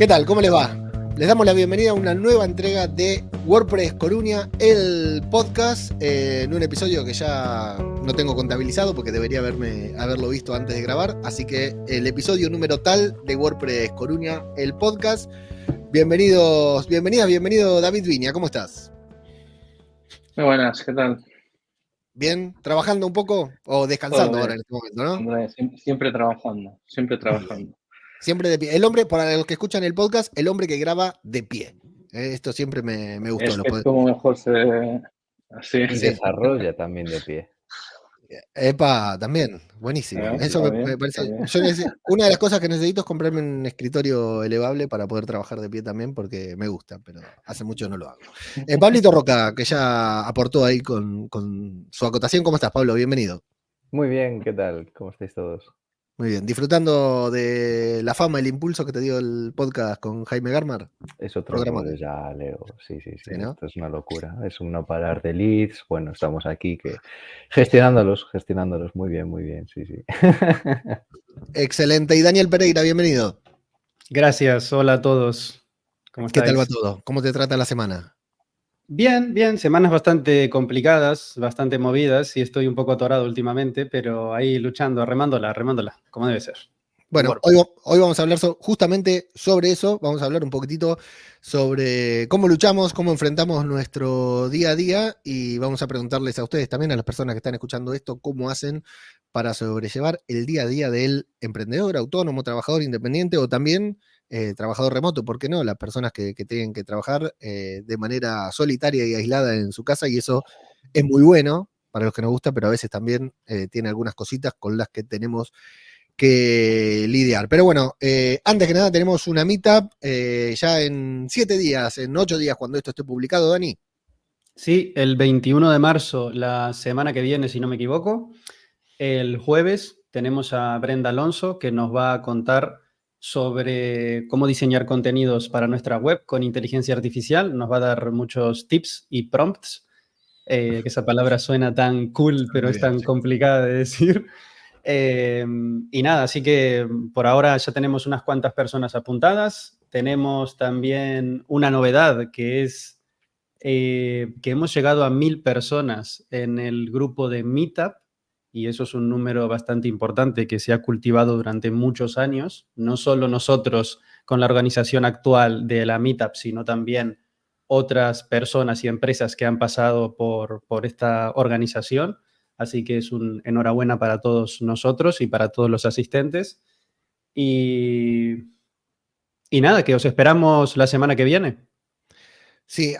¿Qué tal? ¿Cómo les va? Les damos la bienvenida a una nueva entrega de WordPress Coruña, el podcast, en un episodio que ya no tengo contabilizado porque debería haberlo visto antes de grabar, así que el episodio número tal de WordPress Coruña, el podcast. Bienvenido David Viña, ¿cómo estás? Muy buenas, ¿qué tal? ¿Bien? ¿Trabajando un poco o descansando ahora en este momento, no? Hombre, siempre trabajando, siempre trabajando. Siempre de pie. El hombre, para los que escuchan el podcast, el hombre que graba de pie. Esto siempre me gustó. Es como mejor se... Así. Y desarrolla también de pie. Epa, también, buenísimo. Eso me parece. Una de las cosas que necesito es comprarme un escritorio elevable para poder trabajar de pie también, porque me gusta, pero hace mucho no lo hago. Pablito Roca, que ya aportó ahí con su acotación. ¿Cómo estás, Pablo? Bienvenido. Muy bien, ¿qué tal? ¿Cómo estáis todos? Muy bien. ¿Disfrutando de la fama y el impulso que te dio el podcast con Jaime Garmar? Es otro rollo ya, Leo. Sí, Sí, ¿no? Esto es una locura. Es un no parar de leads. Bueno, estamos aquí gestionándolos. Muy bien, sí. Excelente. Y Daniel Pereira, bienvenido. Gracias, hola a todos. ¿Cómo estáis? ¿Qué tal va todo? ¿Cómo te trata la semana? Bien, semanas bastante complicadas, bastante movidas y estoy un poco atorado últimamente, pero ahí luchando, remándola, como debe ser. Bueno, hoy vamos a hablar justamente sobre eso, vamos a hablar un poquitito sobre cómo luchamos, cómo enfrentamos nuestro día a día y vamos a preguntarles a ustedes también, a las personas que están escuchando esto, cómo hacen para sobrellevar el día a día del emprendedor, autónomo, trabajador independiente o también trabajador remoto, ¿por qué no? Las personas que tienen que trabajar de manera solitaria y aislada en su casa y eso es muy bueno para los que nos gusta, pero a veces también tiene algunas cositas con las que tenemos que lidiar. Pero bueno, antes que nada tenemos una meetup ya en 7 días, en 8 días cuando esto esté publicado, Dani. Sí, el 21 de marzo, la semana que viene, si no me equivoco. El jueves tenemos a Brenda Alonso que nos va a contar sobre cómo diseñar contenidos para nuestra web con inteligencia artificial. Nos va a dar muchos tips y prompts, que esa palabra suena tan cool, pero es tan complicada de decir. Y nada, así que por ahora ya tenemos unas cuantas personas apuntadas. Tenemos también una novedad que es que hemos llegado a 1000 personas en el grupo de Meetup y eso es un número bastante importante que se ha cultivado durante muchos años. No solo nosotros con la organización actual de la Meetup, sino también otras personas y empresas que han pasado por esta organización. Así que es un enhorabuena para todos nosotros y para todos los asistentes. Y nada, que os esperamos la semana que viene. Sí,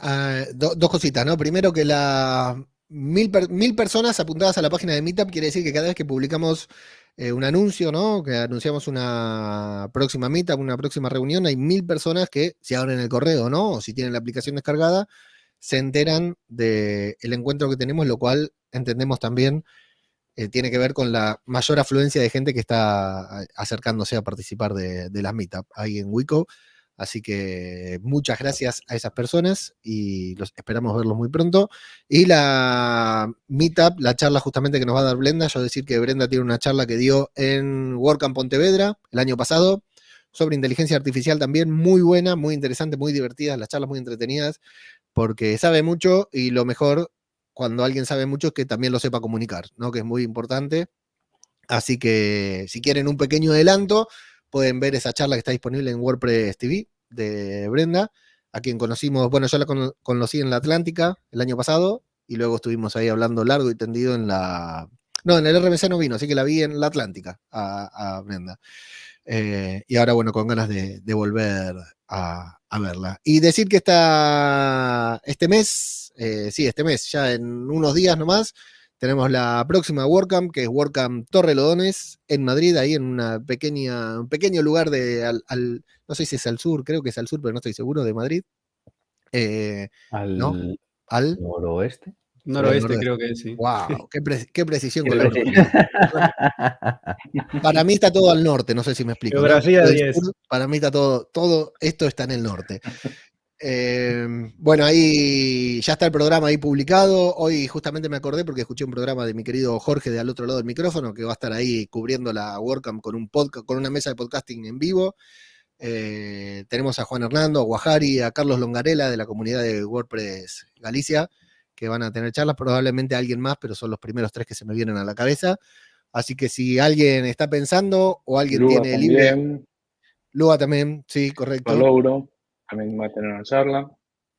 dos cositas, ¿no? Primero que las 1000 personas apuntadas a la página de Meetup quiere decir que cada vez que publicamos un anuncio, ¿no? Que anunciamos una próxima Meetup, una próxima reunión, hay 1000 personas que si abren el correo, ¿no? O si tienen la aplicación descargada, se enteran del encuentro que tenemos, lo cual entendemos también tiene que ver con la mayor afluencia de gente que está acercándose a participar de las Meetup ahí en Wico. Así que muchas gracias a esas personas y los esperamos verlos muy pronto. Y la Meetup, la charla justamente que nos va a dar Brenda, yo decir que Brenda tiene una charla que dio en WordCamp Pontevedra el año pasado sobre inteligencia artificial también, muy buena, muy interesante, muy divertida, las charlas muy entretenidas, porque sabe mucho y lo mejor cuando alguien sabe mucho es que también lo sepa comunicar, ¿no? Que es muy importante. Así que si quieren un pequeño adelanto, pueden ver esa charla que está disponible en WordPress TV de Brenda, a quien conocimos, bueno, yo la conocí en la Atlántica el año pasado y luego estuvimos ahí hablando largo y tendido en la... No, en el RMC no vino, así que la vi en la Atlántica a Brenda. Y ahora, bueno, con ganas de volver a verla. Y decir que este mes, ya en unos días nomás, tenemos la próxima WordCamp, que es WordCamp Torrelodones, en Madrid, ahí en un pequeño lugar no sé si es al sur, creo que es al sur, pero no estoy seguro, de Madrid. ¿No? ¿Al noroeste? Noroeste, creo que sí. ¡Wow! ¡Qué precisión con la pronunciación! Para mí está todo al norte, no sé si me explico. Geografía 10. Para mí está todo esto está en el norte. Bueno, ahí ya está el programa ahí publicado. Hoy justamente me acordé porque escuché un programa de mi querido Jorge de al otro lado del micrófono que va a estar ahí cubriendo la WordCamp con un podcast, con una mesa de podcasting en vivo. Tenemos a Juan Hernando, a Guajari, a Carlos Longarela de la comunidad de WordPress Galicia, que van a tener charlas, probablemente alguien más, pero son los primeros 3 que se me vienen a la cabeza. Así que si alguien está pensando o alguien Lua tiene libre, también, Lua también, sí, correcto. Palouro también va a tener una charla.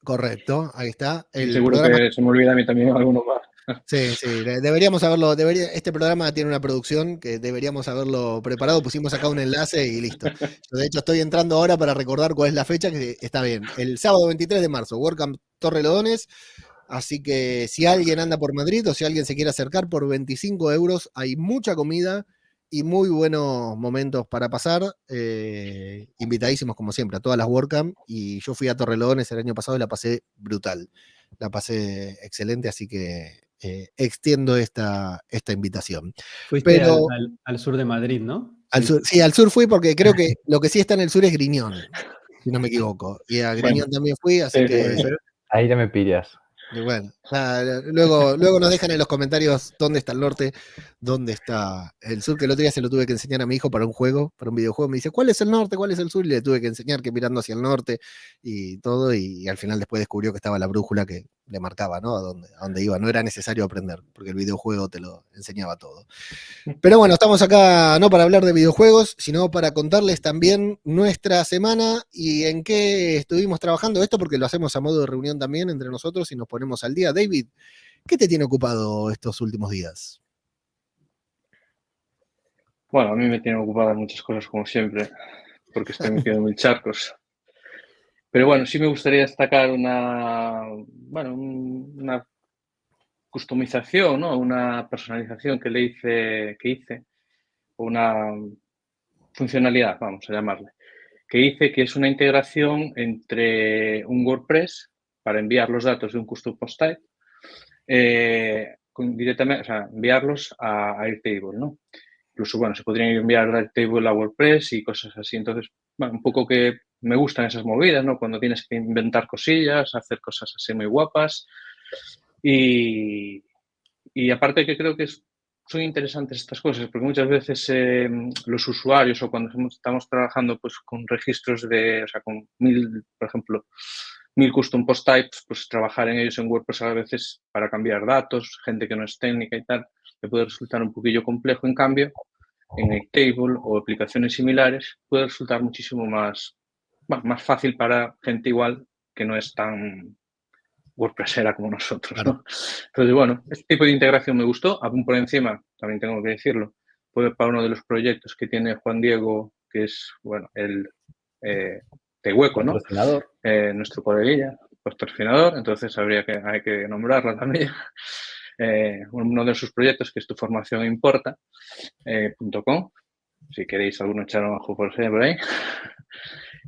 Correcto, ahí está. Y El seguro programa, que se me olvida a mí también alguno más. sí, deberíamos haberlo, este programa tiene una producción que deberíamos haberlo preparado, pusimos acá un enlace y listo. Yo de hecho estoy entrando ahora para recordar cuál es la fecha, que está bien. El sábado 23 de marzo, WordCamp Torrelodones. Así que si alguien anda por Madrid o si alguien se quiere acercar, por 25 euros hay mucha comida y muy buenos momentos para pasar. Invitadísimos como siempre a todas las WordCamp, y yo fui a Torrelodones el año pasado y la pasé brutal. La pasé excelente, así que extiendo esta invitación. Fuiste Pero al sur de Madrid, ¿no? al sur, sí, al sur fui porque creo que lo que sí está en el sur es Griñón, si no me equivoco. Y a Griñón Bueno, también fui, así sí, que... sí. Ahí ya me pillas. Y bueno, nada, luego nos dejan en los comentarios dónde está el norte, dónde está el sur, que el otro día se lo tuve que enseñar a mi hijo para un juego, para un videojuego. Me dice, ¿cuál es el norte? ¿Cuál es el sur? Y le tuve que enseñar que mirando hacia el norte y todo, y al final después descubrió que estaba la brújula que le marcaba, ¿no? A dónde iba. No era necesario aprender, porque el videojuego te lo enseñaba todo. Pero bueno, estamos acá no para hablar de videojuegos, sino para contarles también nuestra semana y en qué estuvimos trabajando esto, porque lo hacemos a modo de reunión también entre nosotros y nos ponemos al día. David, ¿qué te tiene ocupado estos últimos días? Bueno, a mí me tienen ocupadas muchas cosas como siempre, porque estoy metido en mil charcos. Pero bueno, sí me gustaría destacar una customización, ¿no? Una personalización que hice, una funcionalidad, vamos a llamarle, que hice, que es una integración entre un WordPress para enviar los datos de un custom post type directamente, o sea, enviarlos a Airtable, ¿no? Incluso, bueno, se podrían enviar Airtable a WordPress y cosas así. Entonces, bueno, un poco que me gustan esas movidas, ¿no? Cuando tienes que inventar cosillas, hacer cosas así muy guapas. Y aparte que creo que son interesantes estas cosas, porque muchas veces los usuarios o cuando estamos trabajando pues con registros o sea, con 1000, por ejemplo, 1000 custom post types, pues trabajar en ellos en WordPress a veces para cambiar datos, gente que no es técnica y tal, le puede resultar un poquillo complejo. En cambio, en Airtable o aplicaciones similares puede resultar muchísimo más fácil para gente igual que no es tan WordPressera como nosotros, Claro. ¿no? Entonces, bueno, este tipo de integración me gustó. Aún por encima, también tengo que decirlo, fue para uno de los proyectos que tiene Juan Diego, que es, bueno, el de Hueco, ¿no? Patrocinador. Nuestro coleguilla, patrocinador, entonces hay que nombrarla también. Uno de sus proyectos, que es tuformacionimporta.com, si queréis alguno echar un ojo por ahí.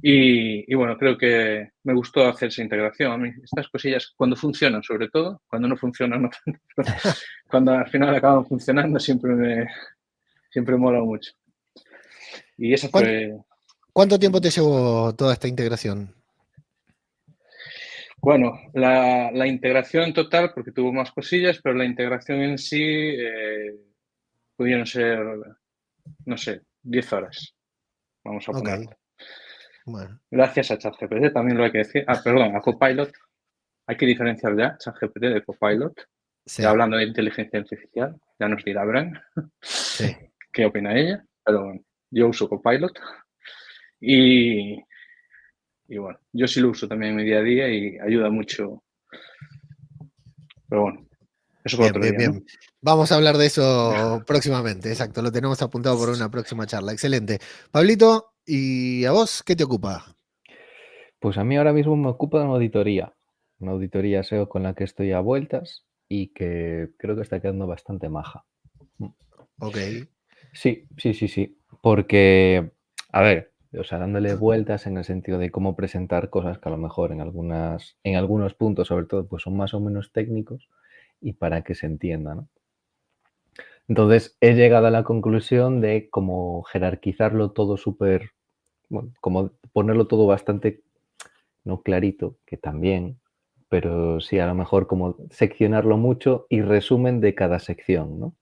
Y bueno, creo que me gustó hacer esa integración. A mí estas cosillas, cuando funcionan, sobre todo, cuando no funcionan, no tanto. Cuando al final acaban funcionando, siempre mola mucho. Y esa fue... ¿Cuánto tiempo te llevó toda esta integración? Bueno, la integración en total, porque tuvo más cosillas, pero la integración en sí pudieron ser, no sé, 10 horas. Vamos a ponerlo. Ok. Bueno. Gracias a ChatGPT, también lo hay que decir. Perdón, a Copilot. Hay que diferenciar ya ChatGPT de Copilot. Sí, Ya hablando de inteligencia artificial, ya nos dirá Bran sí. qué opina ella, pero bueno, yo uso Copilot y bueno, yo sí lo uso también en mi día a día y ayuda mucho. Pero bueno, eso para Bien, otro bien, día, bien. ¿no? Vamos a hablar de eso próximamente, exacto. Lo tenemos apuntado por una próxima charla. Excelente. Pablito, ¿y a vos qué te ocupa? Pues a mí ahora mismo me ocupa una auditoría SEO con la que estoy a vueltas y que creo que está quedando bastante maja. Ok. Sí, porque, a ver, o sea, dándole vueltas en el sentido de cómo presentar cosas que a lo mejor en algunos puntos, sobre todo, pues son más o menos técnicos y para que se entienda, ¿no? Entonces he llegado a la conclusión de como jerarquizarlo todo súper, bueno, como ponerlo todo bastante, no clarito, que también, pero sí a lo mejor como seccionarlo mucho y resumen de cada sección, ¿no?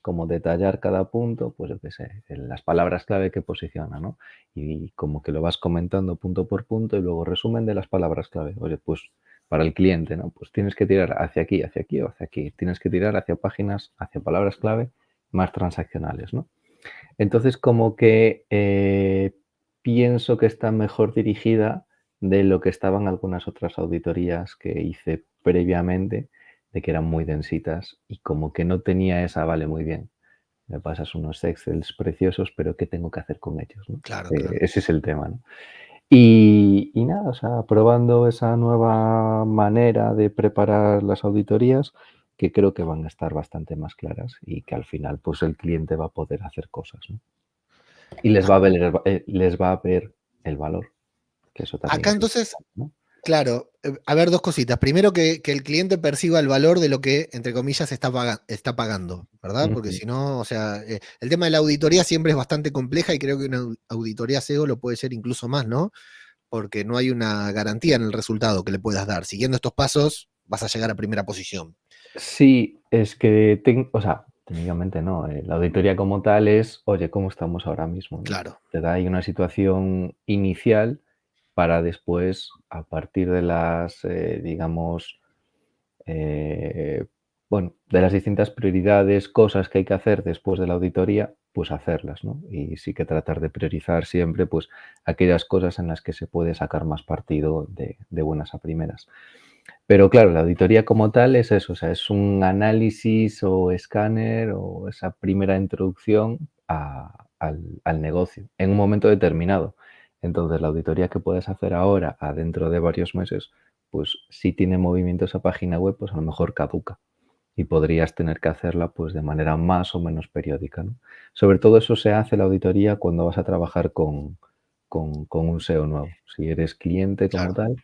como detallar cada punto, pues yo qué sé, las palabras clave que posiciona, ¿no? Y como que lo vas comentando punto por punto y luego resumen de las palabras clave. Oye, pues para el cliente, ¿no? Pues tienes que tirar hacia aquí o hacia aquí. Tienes que tirar hacia páginas, hacia palabras clave más transaccionales, ¿no? Entonces, como que pienso que está mejor dirigida de lo que estaban algunas otras auditorías que hice previamente, de que eran muy densitas y como que no tenía esa, vale, muy bien, me pasas unos Excels preciosos, pero ¿qué tengo que hacer con ellos? ¿No? Claro, claro. Ese es el tema, ¿no? Y nada, o sea, probando esa nueva manera de preparar las auditorías, que creo que van a estar bastante más claras y que al final pues el cliente va a poder hacer cosas, ¿no? Y les va a ver el valor, que eso también Acá es entonces, importante, ¿no? claro, a ver, dos cositas. Primero, que el cliente perciba el valor de lo que, entre comillas, está pagando, ¿verdad? Porque Ujú. si no, o sea, el tema de la auditoría siempre es bastante compleja y creo que una auditoría SEO lo puede ser incluso más, ¿no? Porque no hay una garantía en el resultado que le puedas dar. Siguiendo estos pasos, vas a llegar a primera posición. Sí, es que, o sea, técnicamente no, la auditoría como tal es, oye, ¿cómo estamos ahora mismo? ¿No? Claro, Te da ahí una situación inicial para después, a partir de las, digamos, eh, bueno, de las distintas prioridades, cosas que hay que hacer después de la auditoría, pues hacerlas, ¿no? Y sí que tratar de priorizar siempre, pues, aquellas cosas en las que se puede sacar más partido de buenas a primeras. Pero claro, la auditoría como tal es eso, o sea, es un análisis o escáner o esa primera introducción al negocio en un momento determinado. Entonces, la auditoría que puedes hacer ahora, a dentro de varios meses, pues si tiene movimiento esa página web, pues a lo mejor caduca y podrías tener que hacerla pues de manera más o menos periódica, ¿no? Sobre todo eso se hace la auditoría cuando vas a trabajar con un SEO nuevo. Si eres cliente como claro. tal,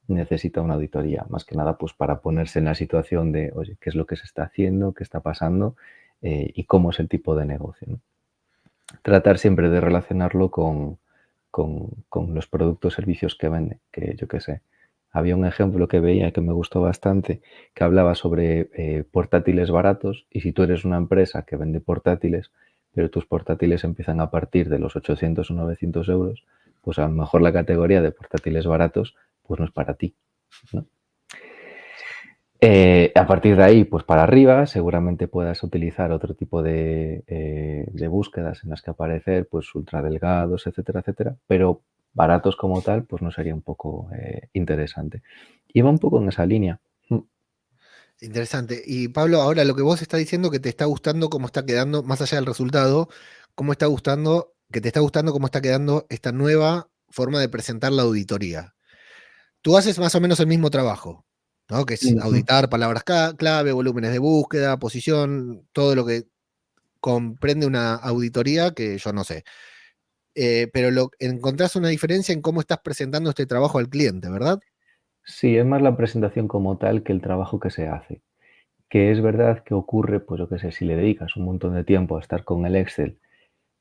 necesita una auditoría, más que nada pues para ponerse en la situación de, oye, ¿qué es lo que se está haciendo? ¿Qué está pasando? Y cómo es el tipo de negocio, ¿no? Tratar siempre de relacionarlo con los productos o servicios que vende, que yo qué sé. Había un ejemplo que veía que me gustó bastante, que hablaba sobre portátiles baratos y si tú eres una empresa que vende portátiles, pero tus portátiles empiezan a partir de los 800 o 900 euros, pues a lo mejor la categoría de portátiles baratos pues no es para ti, ¿no? A partir de ahí, pues para arriba, seguramente puedas utilizar otro tipo de búsquedas en las que aparecer, pues ultra delgados, etcétera, etcétera, pero baratos como tal, pues no sería un poco interesante. Y va un poco en esa línea. Interesante. Y Pablo, ahora lo que vos estás diciendo que te está gustando cómo está quedando, más allá del resultado, cómo está gustando, que te está gustando cómo está quedando esta nueva forma de presentar la auditoría. Tú haces más o menos el mismo trabajo, ¿no? Que es Ujú. auditar palabras clave, volúmenes de búsqueda, posición, todo lo que comprende una auditoría que yo no sé. Pero encontrás una diferencia en cómo estás presentando este trabajo al cliente, ¿verdad? Sí, es más la presentación como tal que el trabajo que se hace. Que es verdad que ocurre, pues yo qué sé, si le dedicas un montón de tiempo a estar con el Excel,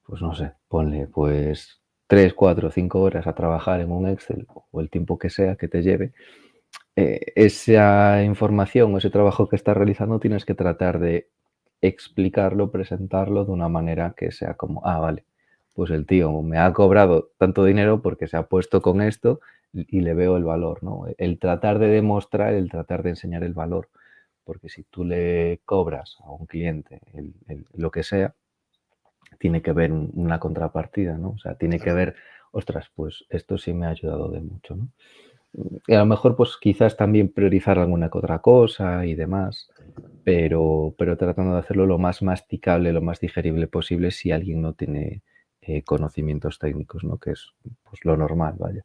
pues no sé, ponle pues 3, 4, 5 horas a trabajar en un Excel o el tiempo que sea que te lleve, esa información o ese trabajo que estás realizando tienes que tratar de explicarlo, presentarlo de una manera que sea como, ah, vale, pues el tío me ha cobrado tanto dinero porque se ha puesto con esto y le veo el valor, ¿no? El tratar de demostrar, el tratar de enseñar el valor, porque si tú le cobras a un cliente lo que sea, tiene que ver una contrapartida, ¿no? O sea, tiene que Claro. ver, ostras, pues esto sí me ha ayudado de mucho, ¿no? Y a lo mejor, pues quizás también priorizar alguna que otra cosa y demás, pero tratando de hacerlo lo más masticable, lo más digerible posible si alguien no tiene conocimientos técnicos, ¿no? Que es pues, lo normal, vaya.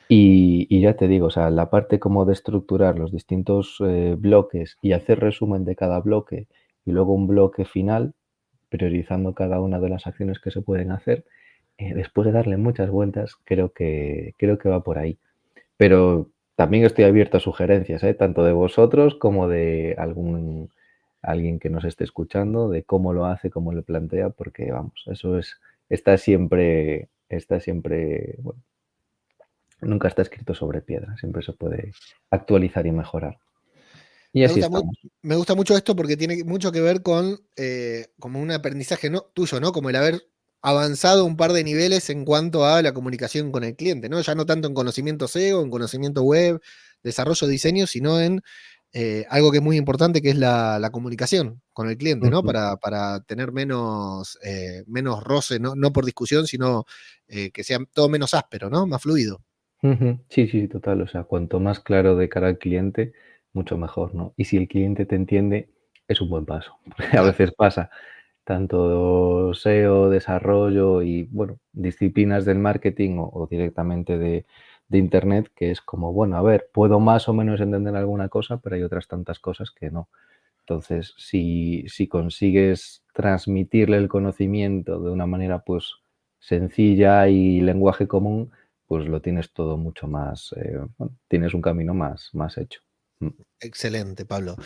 Y ya te digo, o sea, la parte como de estructurar los distintos bloques y hacer resumen de cada bloque y luego un bloque final, priorizando cada una de las acciones que se pueden hacer, después de darle muchas vueltas, creo que va por ahí. Pero también estoy abierto a sugerencias, tanto de vosotros como de alguien que nos esté escuchando, de cómo lo hace, cómo lo plantea, porque vamos, eso es, está siempre, bueno, nunca está escrito sobre piedra, siempre se puede actualizar y mejorar. Y Me así gusta, estamos. me gusta mucho esto porque tiene mucho que ver con como un aprendizaje tuyo, ¿no? Como el haber avanzado un par de niveles en cuanto a la comunicación con el cliente, ¿no? Ya no tanto en conocimiento SEO, en conocimiento web, desarrollo de diseño, sino en algo que es muy importante, que es la comunicación con el cliente, ¿no? Ujú. Para tener menos roce, no por discusión, sino que sea todo menos áspero, ¿no? Más fluido. Ujú. Sí, sí, total. O sea, cuanto más claro de cara al cliente, mucho mejor, ¿no? Y si el cliente te entiende, es un buen paso. Porque a Claro. veces pasa, tanto SEO, desarrollo y, bueno, disciplinas del marketing o directamente de Internet, que es como, bueno, a ver, puedo más o menos entender alguna cosa, pero hay otras tantas cosas que no. Entonces, si consigues transmitirle el conocimiento de una manera, pues, sencilla y lenguaje común, pues lo tienes todo mucho más, bueno, tienes un camino más hecho. Mm. Excelente, Pablo.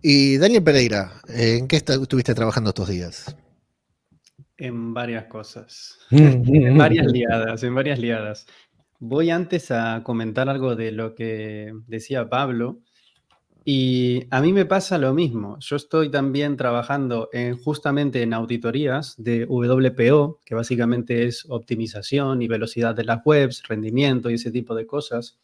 Y Daniel Pereira, ¿en qué estuviste trabajando estos días? En varias cosas. En varias liadas, en varias liadas. Voy antes a comentar algo de lo que decía Pablo. Y a mí me pasa lo mismo. Yo estoy también trabajando justamente en auditorías de WPO, que básicamente es optimización y velocidad de las webs, rendimiento y ese tipo de cosas.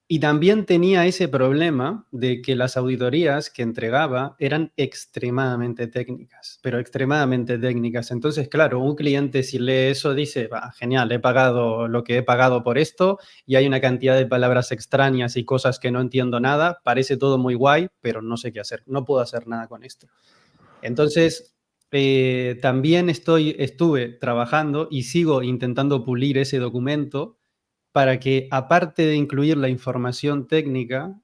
Y también tenía ese problema de que las auditorías que entregaba eran extremadamente técnicas, pero extremadamente técnicas. Entonces, claro, un cliente si lee eso dice, va, genial, he pagado lo que he pagado por esto y hay una cantidad de palabras extrañas y cosas que no entiendo nada, parece todo muy guay, pero no sé qué hacer, no puedo hacer nada con esto. Entonces, también estuve trabajando y sigo intentando pulir ese documento para que, aparte de incluir la información técnica,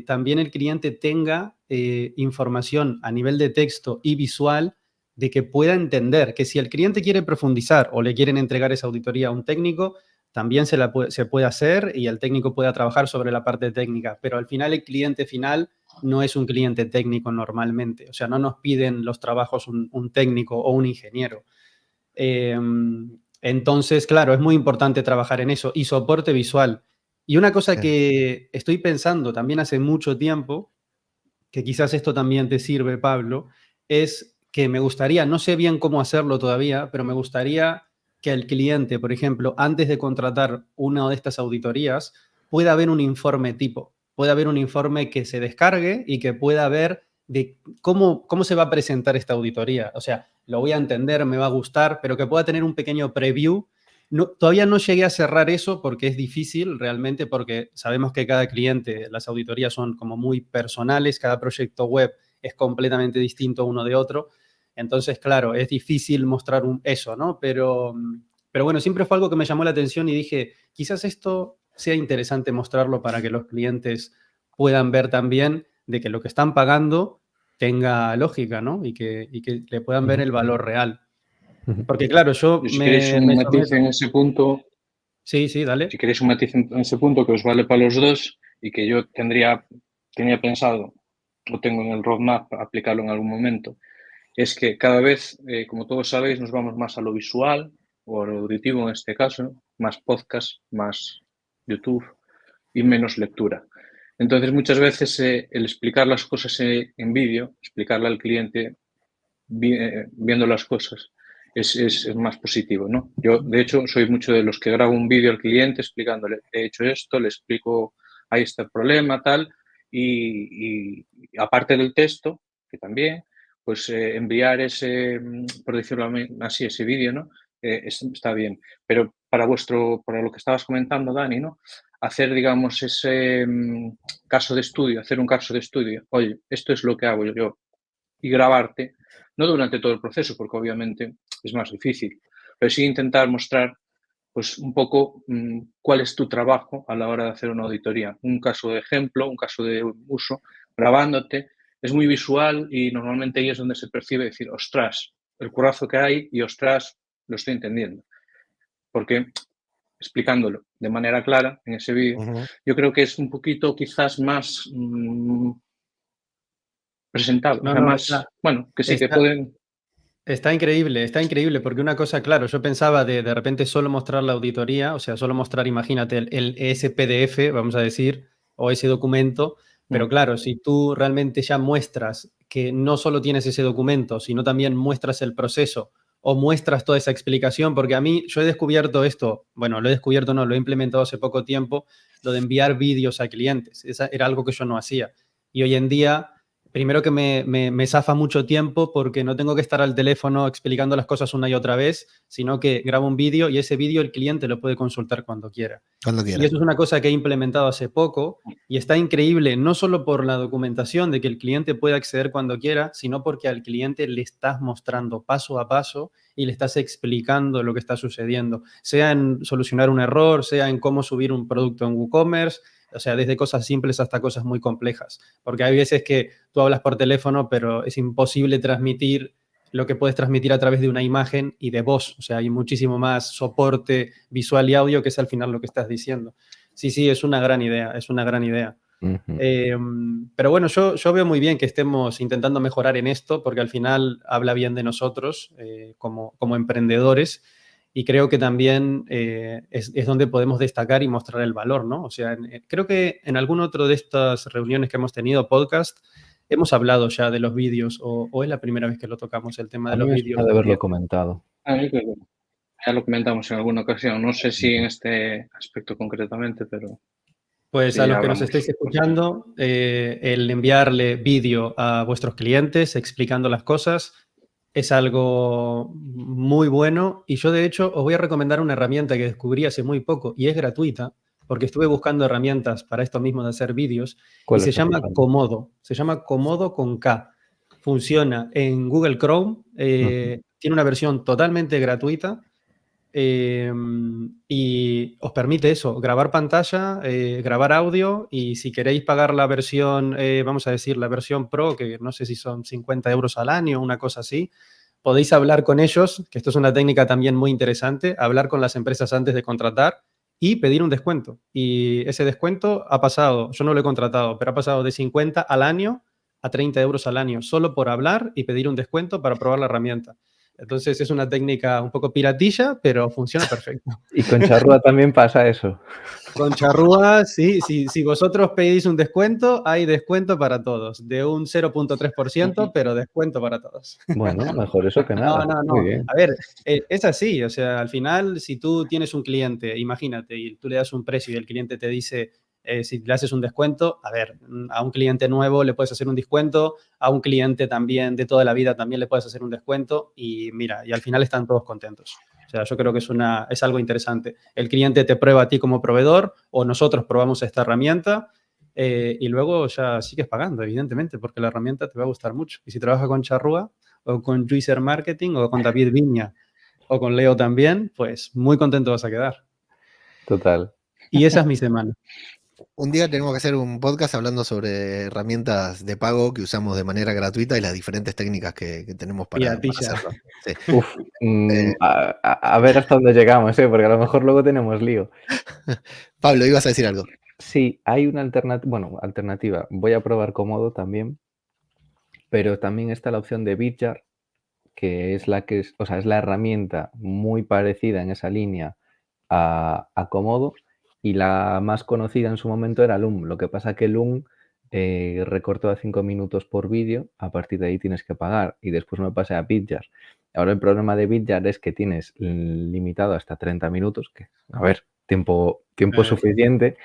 también el cliente tenga información a nivel de texto y visual de que pueda entender que si el cliente quiere profundizar o le quieren entregar esa auditoría a un técnico, también se puede hacer y el técnico pueda trabajar sobre la parte técnica, pero al final el cliente final no es un cliente técnico normalmente, o sea, no nos piden los trabajos un técnico o un ingeniero. Entonces, claro, es muy importante trabajar en eso y soporte visual. Y una cosa Bien. que estoy pensando también hace mucho tiempo, que quizás esto también te sirve, Pablo, es que me gustaría, no sé bien cómo hacerlo todavía, pero me gustaría que el cliente, por ejemplo, antes de contratar una de estas auditorías, pueda ver un informe tipo, pueda haber un informe que se descargue y que pueda ver de cómo se va a presentar esta auditoría. O sea, lo voy a entender, me va a gustar, pero que pueda tener un pequeño preview. No, todavía no llegué a cerrar eso porque es difícil realmente, porque sabemos que cada cliente, las auditorías son como muy personales, cada proyecto web es completamente distinto uno de otro. Entonces, claro, es difícil mostrar eso, ¿no? Pero bueno, siempre fue algo que me llamó la atención y dije, quizás esto sea interesante mostrarlo para que los clientes puedan ver también de que lo que están pagando tenga lógica, ¿no? Y que le puedan ver Ujú. el valor real. Ujú. Porque claro, yo Yo, si queréis me un matiz someto. en ese punto, Sí, sí, si dale. queréis un matiz en ese punto que os vale para los dos y que yo tenía pensado o tengo en el roadmap aplicarlo en algún momento, es que cada vez, como todos sabéis, nos vamos más a lo visual o a lo auditivo en este caso, ¿no? Más podcast, más YouTube y menos lectura. Entonces, muchas veces el explicar las cosas en vídeo, explicarle al cliente viendo las cosas, es más positivo, ¿no? Yo, de hecho, soy mucho de los que grabo un vídeo al cliente explicándole, he hecho esto, le explico, ahí está el problema, tal, y aparte del texto, que también, pues enviar ese, por decirlo así, ese vídeo, ¿no? Está bien. Pero para lo que estabas comentando, Dani, ¿no? Hacer, digamos, ese caso de estudio, hacer un caso de estudio. Oye, esto es lo que hago yo y grabarte, no durante todo el proceso, porque obviamente es más difícil, pero sí intentar mostrar pues un poco cuál es tu trabajo a la hora de hacer una auditoría. Un caso de ejemplo, un caso de uso, grabándote, es muy visual y normalmente ahí es donde se percibe decir, ostras, el currazo que hay y ostras, lo estoy entendiendo. Porque explicándolo de manera clara en ese vídeo, yo creo que es un poquito quizás más presentable, o No, sea, no, más, bueno, que sí, que está, pueden. está increíble, porque una cosa, claro, yo pensaba de repente solo mostrar la auditoría, o sea, solo mostrar, imagínate, ese PDF, vamos a decir, o ese documento, Pero claro, si tú realmente ya muestras que no solo tienes ese documento, sino también muestras el proceso o muestras toda esa explicación, porque a mí, yo he descubierto esto, bueno, lo he descubierto, no, lo he implementado hace poco tiempo, lo de enviar vídeos a clientes. Esa era algo que yo no hacía. Y hoy en día, primero que me zafa mucho tiempo porque no tengo que estar al teléfono explicando las cosas una y otra vez, sino que grabo un vídeo y ese vídeo el cliente lo puede consultar cuando quiera. Cuando Y quiera. eso es una cosa que he implementado hace poco y está increíble, no solo por la documentación de que el cliente pueda acceder cuando quiera, sino porque al cliente le estás mostrando paso a paso y le estás explicando lo que está sucediendo, sea en solucionar un error, sea en cómo subir un producto en WooCommerce, o sea, desde cosas simples hasta cosas muy complejas. Porque hay veces que tú hablas por teléfono, pero es imposible transmitir lo que puedes transmitir a través de una imagen y de voz. O sea, hay muchísimo más soporte visual y audio que es al final lo que estás diciendo. Sí, es una gran idea, es una gran idea. Pero bueno, yo veo muy bien que estemos intentando mejorar en esto porque al final habla bien de nosotros como emprendedores y creo que también es donde podemos destacar y mostrar el valor, ¿no? O sea, creo que en algún otro de estas reuniones que hemos tenido, podcast, hemos hablado ya de los vídeos o es la primera vez que lo tocamos, el tema A de mí los me vídeos. suena de haberlo comentado. Yo creo que ya lo comentamos en alguna ocasión. No sé si en este aspecto concretamente, pero Pues sí, a ya los que nos hablamos. estéis escuchando, el enviarle vídeo a vuestros clientes explicando las cosas es algo muy bueno y yo de hecho os voy a recomendar una herramienta que descubrí hace muy poco y es gratuita porque estuve buscando herramientas para esto mismo de hacer vídeos y ¿Cuál se estás llama usando? Komodo. Se llama Komodo con K. Funciona en Google Chrome, tiene una versión totalmente gratuita. Y os permite eso, grabar pantalla, grabar audio y si queréis pagar la versión, vamos a decir, la versión Pro, que no sé si son 50 euros al año, una cosa así, podéis hablar con ellos, que esto es una técnica también muy interesante, hablar con las empresas antes de contratar y pedir un descuento. Y ese descuento ha pasado, yo no lo he contratado, pero ha pasado de 50 al año a 30 euros al año, solo por hablar y pedir un descuento para probar la herramienta. Entonces es una técnica un poco piratilla, pero funciona perfecto. Y con Charrúa también pasa eso. Con Charrúa, sí, si vosotros pedís un descuento, hay descuento para todos, de un 0.3%, pero descuento para todos. Bueno, mejor eso que nada. No. Muy bien. A ver, es así, o sea, al final, si tú tienes un cliente, imagínate, y tú le das un precio y el cliente te dice, si le haces un descuento, a ver, a un cliente nuevo le puedes hacer un descuento, a un cliente también de toda la vida también le puedes hacer un descuento y mira, y al final están todos contentos. O sea, yo creo que es algo interesante. El cliente te prueba a ti como proveedor o nosotros probamos esta herramienta y luego ya sigues pagando, evidentemente, porque la herramienta te va a gustar mucho. Y si trabajas con Charrúa o con Juicer Marketing o con David Viña o con Leo también, pues muy contento vas a quedar. Total. Y esa es mi semana. Un día tenemos que hacer un podcast hablando sobre herramientas de pago que usamos de manera gratuita y las diferentes técnicas que tenemos para hacerlo. Sí. Uf, a ver hasta dónde llegamos, porque a lo mejor luego tenemos lío. Pablo, ibas a decir algo. Sí, hay una alternativa. Voy a probar Komodo también, pero también está la opción de Bitjar, que es es la herramienta muy parecida en esa línea a Komodo y la más conocida en su momento era Loom. Lo que pasa que Loom recortó a 5 minutos por vídeo, a partir de ahí tienes que pagar y después me pasé a Bitjar. Ahora el problema de Bitjar es que tienes limitado hasta 30 minutos, que a ver, tiempo suficiente,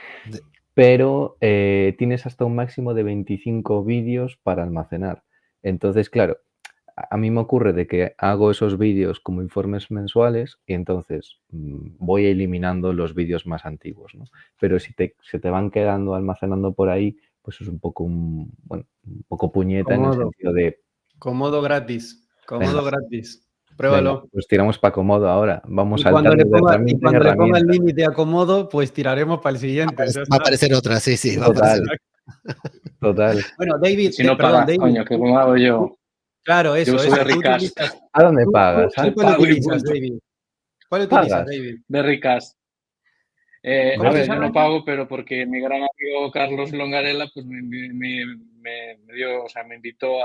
pero tienes hasta un máximo de 25 vídeos para almacenar. Entonces, claro, a mí me ocurre de que hago esos vídeos como informes mensuales y entonces voy eliminando los vídeos más antiguos, ¿no? Pero si se te van quedando almacenando por ahí, pues es un poco un poco puñeta en el sentido de... Komodo gratis. Venga. Gratis. Pruébalo. Venga, pues tiramos para Komodo ahora. Vamos Y cuando saltando de herramienta en le ponga el herramienta. límite a Komodo, pues tiraremos para el siguiente. Va a aparecer otra, sí. Va a Total. aparecer. Total. Bueno, David, Si no pagas, David, coño, que como hago yo. claro, eso. Yo soy de Recast. ¿A dónde pagas? ¿Cuál utilizas, David? ¿Cuál utilizas, David? De Recast. ¿Cómo A se ver, yo llama? no pago, pero porque mi gran amigo Carlos Longarella pues me dio, o sea, me invitó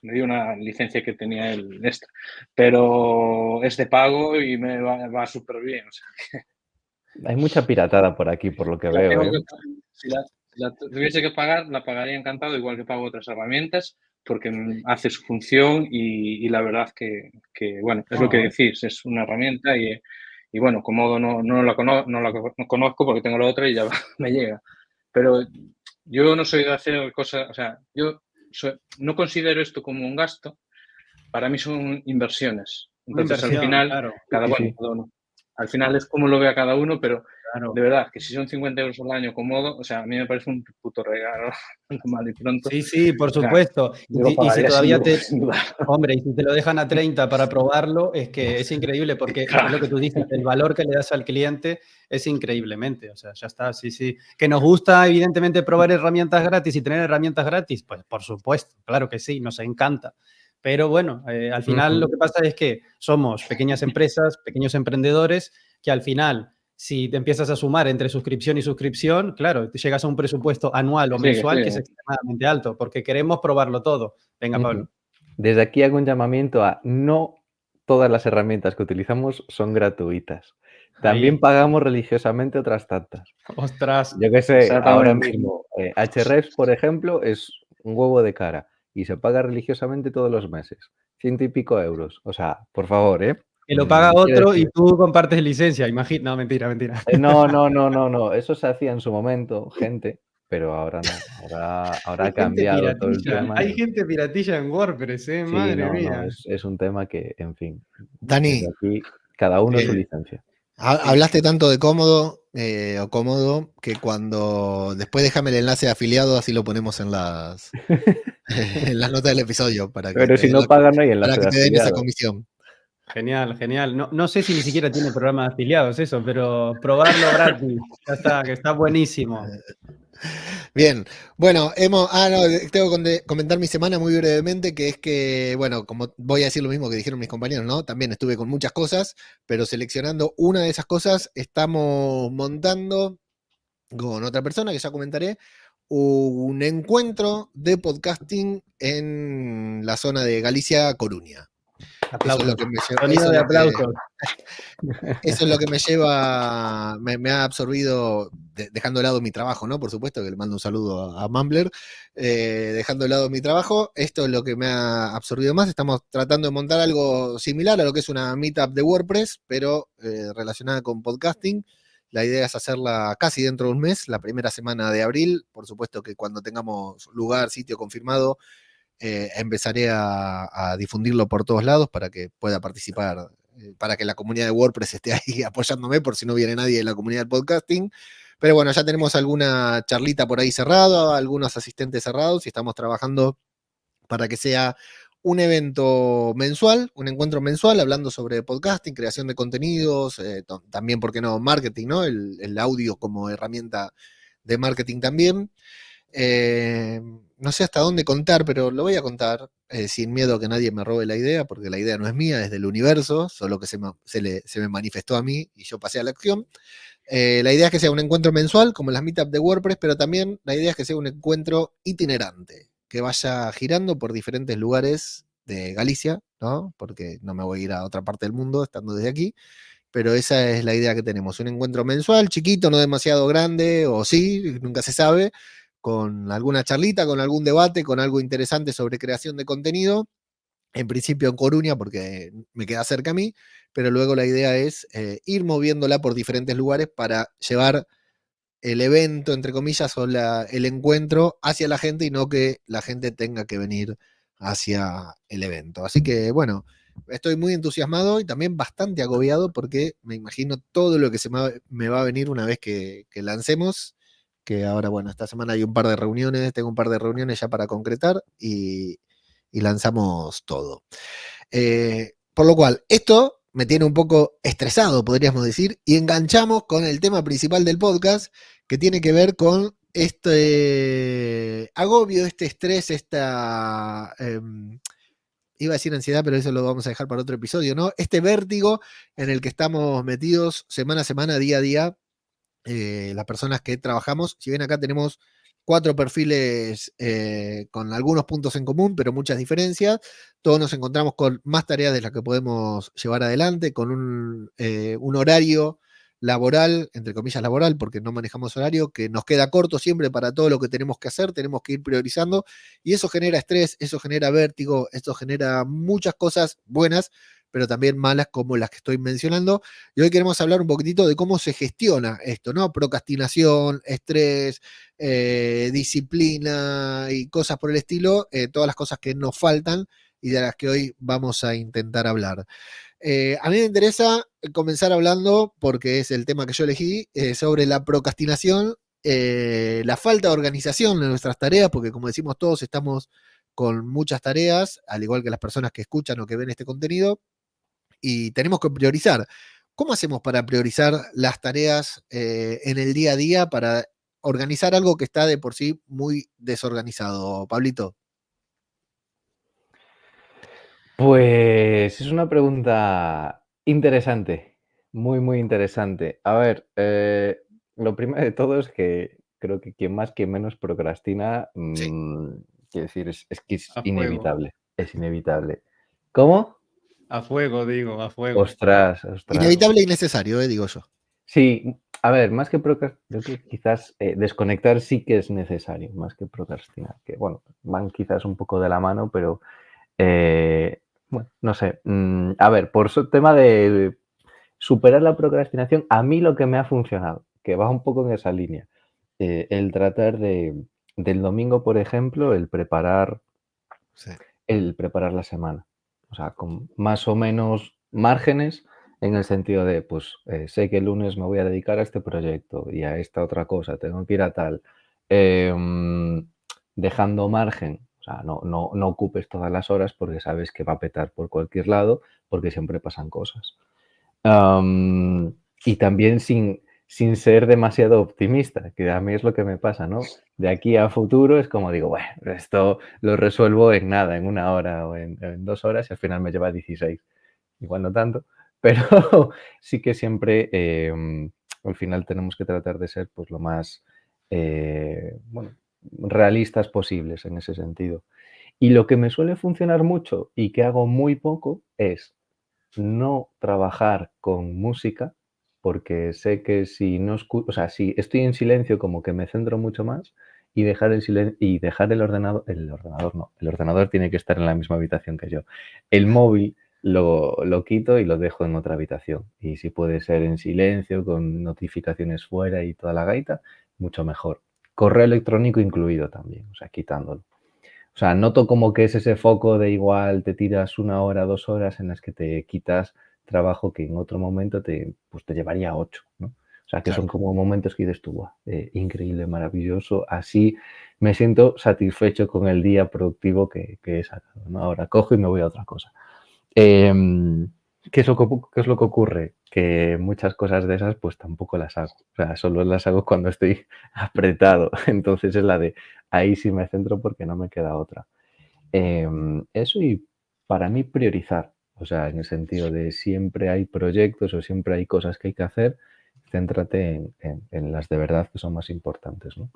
me dio una licencia que tenía él esta, pero es de pago y me va súper bien. O sea. Hay mucha piratada por aquí, por lo que veo. la tuviese que pagar, la pagaría encantado, igual que pago otras herramientas, porque hace su función y la verdad que, bueno, es lo que decís, es una herramienta y bueno, Comodo no la conozco porque tengo la otra y ya me llega. Pero yo no soy de hacer cosas, o sea, no considero esto como un gasto, para mí son inversiones. Una Entonces, al inversión, final, claro, cada Sí. uno. Al final es como lo vea cada uno, pero claro. de verdad que si son 50 euros al año cómodo, o sea, a mí me parece un puto regalo, mal y pronto. Sí, sí, por O sea, supuesto. yo lo Y si pagaría todavía sin duda. hombre, y si te lo dejan a 30 para probarlo, es que es increíble porque es lo que tú dices, el valor que le das al cliente es increíblemente. O sea, ya está, sí, sí. Que nos gusta, evidentemente, probar herramientas gratis y tener herramientas gratis, pues por supuesto, claro que sí, nos encanta. Pero bueno, al final lo que pasa es que somos pequeñas empresas, pequeños emprendedores, que al final, si te empiezas a sumar entre suscripción y suscripción, claro, te llegas a un presupuesto anual o mensual que es extremadamente alto, porque queremos probarlo todo. Venga, Pablo. Desde aquí hago un llamamiento a no todas las herramientas que utilizamos son gratuitas. También Ahí. pagamos religiosamente otras tantas. Ostras. Yo qué sé, ahora Exactamente. mismo, Ahrefs, por ejemplo, es un huevo de cara y se paga religiosamente todos los meses. 100 y pico euros. O sea, por favor, ¿eh? Que lo paga Quiero otro y decir, tú compartes licencia. Imagina. No, mentira, mentira. no. Eso se hacía en su momento, gente, pero ahora no. Ahora Hay ha gente cambiado todo el piratilla. tema. Hay gente piratilla en WordPress, Sí, madre no, mía. es un tema que, en fin, Dani, desde aquí, cada uno su eh, licencia. hablaste tanto de cómodo o cómodo que cuando después déjame el enlace de afiliado, así lo ponemos en las, en las notas del episodio para que Pero te si den, no pagan, no hay para enlace que de te den esa afiliado. comisión. Genial, genial. No sé si ni siquiera tiene programa de afiliados eso, pero probarlo gratis. Ya está, que está buenísimo. Bien, bueno, tengo que comentar mi semana muy brevemente, que es que, bueno, como voy a decir lo mismo que dijeron mis compañeros, ¿no? También estuve con muchas cosas, pero seleccionando una de esas cosas, estamos montando con otra persona que ya comentaré, un encuentro de podcasting en la zona de Galicia, Coruña. Eso es lo Aplausos. que me lleva, Sonido de aplausos. eso es lo que me lleva, me ha absorbido, dejando de lado mi trabajo, ¿no? Por supuesto, que le mando un saludo a Mumbler, dejando de lado mi trabajo, esto es lo que me ha absorbido más. Estamos tratando de montar algo similar a lo que es una meetup de WordPress, pero relacionada con podcasting. La idea es hacerla casi dentro de un mes, la primera semana de abril. Por supuesto que cuando tengamos lugar, sitio confirmado, empezaré a difundirlo por todos lados para que pueda participar, para que la comunidad de WordPress esté ahí apoyándome por si no viene nadie de la comunidad del podcasting. Pero bueno, ya tenemos alguna charlita por ahí cerrada, algunos asistentes cerrados y estamos trabajando para que sea un evento mensual, un encuentro mensual hablando sobre podcasting, creación de contenidos, también, ¿por qué no?, marketing, ¿no? El audio como herramienta de marketing también. No sé hasta dónde contar, pero lo voy a contar sin miedo a que nadie me robe la idea, porque la idea no es mía, es del universo, solo que se me manifestó a mí y yo pasé a la acción. La idea es que sea un encuentro mensual, como las meetups de WordPress, pero también la idea es que sea un encuentro itinerante, que vaya girando por diferentes lugares de Galicia, ¿no? Porque no me voy a ir a otra parte del mundo estando desde aquí, pero esa es la idea que tenemos, un encuentro mensual, chiquito, no demasiado grande, o sí, nunca se sabe, con alguna charlita, con algún debate, con algo interesante sobre creación de contenido, en principio en Coruña, porque me queda cerca a mí, pero luego la idea es ir moviéndola por diferentes lugares para llevar el evento, entre comillas, o el encuentro hacia la gente y no que la gente tenga que venir hacia el evento. Así que, bueno, estoy muy entusiasmado y también bastante agobiado porque me imagino todo lo que me va a venir una vez que lancemos, que ahora, bueno, esta semana hay un par de reuniones, tengo un par de reuniones ya para concretar y lanzamos todo. Por lo cual, esto me tiene un poco estresado, podríamos decir, y enganchamos con el tema principal del podcast, que tiene que ver con este agobio, este estrés, iba a decir ansiedad, pero eso lo vamos a dejar para otro episodio, ¿no? Este vértigo en el que estamos metidos semana a semana, día a día, las personas que trabajamos. Si bien acá tenemos 4 perfiles con algunos puntos en común, pero muchas diferencias, todos nos encontramos con más tareas de las que podemos llevar adelante, con un horario laboral, entre comillas laboral, porque no manejamos horario, que nos queda corto siempre para todo lo que tenemos que hacer, tenemos que ir priorizando, y eso genera estrés, eso genera vértigo, eso genera muchas cosas buenas, pero también malas como las que estoy mencionando. Y hoy queremos hablar un poquitito de cómo se gestiona esto, ¿no? Procrastinación, estrés, disciplina y cosas por el estilo, todas las cosas que nos faltan y de las que hoy vamos a intentar hablar. A mí me interesa comenzar hablando, porque es el tema que yo elegí, sobre la procrastinación, la falta de organización de nuestras tareas, porque como decimos todos estamos con muchas tareas, al igual que las personas que escuchan o que ven este contenido, y tenemos que priorizar. ¿Cómo hacemos para priorizar las tareas en el día a día, para organizar algo que está de por sí muy desorganizado, Pablito? Pues es una pregunta interesante, muy, muy interesante. A ver, lo primero de todo es que creo que quien más, quien menos procrastina, Sí. quiero decir, es que es A fuego. inevitable, es inevitable. ¿Cómo? A fuego, digo, a fuego. Ostras, ostras. Inevitable y necesario, digo yo. Sí, a ver, más que procrastinar, yo creo que quizás desconectar sí que es necesario, más que procrastinar, que bueno, van quizás un poco de la mano, pero bueno, no sé. A ver, por tema de superar la procrastinación, a mí lo que me ha funcionado, que va un poco en esa línea, el tratar del domingo, por ejemplo, Sí. el preparar la semana. O sea, con más o menos márgenes en el sentido de, pues, sé que el lunes me voy a dedicar a este proyecto y a esta otra cosa, tengo que ir a tal. Em, Dejando margen, o sea, no ocupes todas las horas porque sabes que va a petar por cualquier lado, porque siempre pasan cosas. Y también sin ser demasiado optimista, que a mí es lo que me pasa, ¿no? De aquí a futuro es como digo, bueno, esto lo resuelvo en nada, en 1 hora o en 2 horas y al final me lleva 16. Igual no tanto, pero sí que siempre al final tenemos que tratar de ser pues lo más bueno, realistas posibles en ese sentido. Y lo que me suele funcionar mucho y que hago muy poco es no trabajar con música, porque sé que si no o sea, si estoy en silencio como que me centro mucho más y dejar y dejar el ordenador no, el ordenador tiene que estar en la misma habitación que yo. El móvil lo quito y lo dejo en otra habitación. Y si puede ser en silencio, con notificaciones fuera y toda la gaita, mucho mejor. Correo electrónico incluido también, o sea, quitándolo. O sea, noto como que es ese foco de igual te tiras 1 hora, 2 horas en las que te quitas trabajo que en otro momento pues te llevaría 8, ¿no? O sea, que Claro. son como momentos que dices tú, "Buah, increíble, maravilloso, así me siento satisfecho con el día productivo que he sacado, ¿no? Ahora cojo y me voy a otra cosa. ¿Qué es qué es lo que ocurre? Que muchas cosas de esas pues tampoco las hago. O sea, solo las hago cuando estoy apretado. Entonces es la de ahí sí me centro porque no me queda otra. Eso y para mí priorizar. O sea, en el sentido de siempre hay proyectos o siempre hay cosas que hay que hacer, céntrate en las de verdad que son más importantes, ¿no?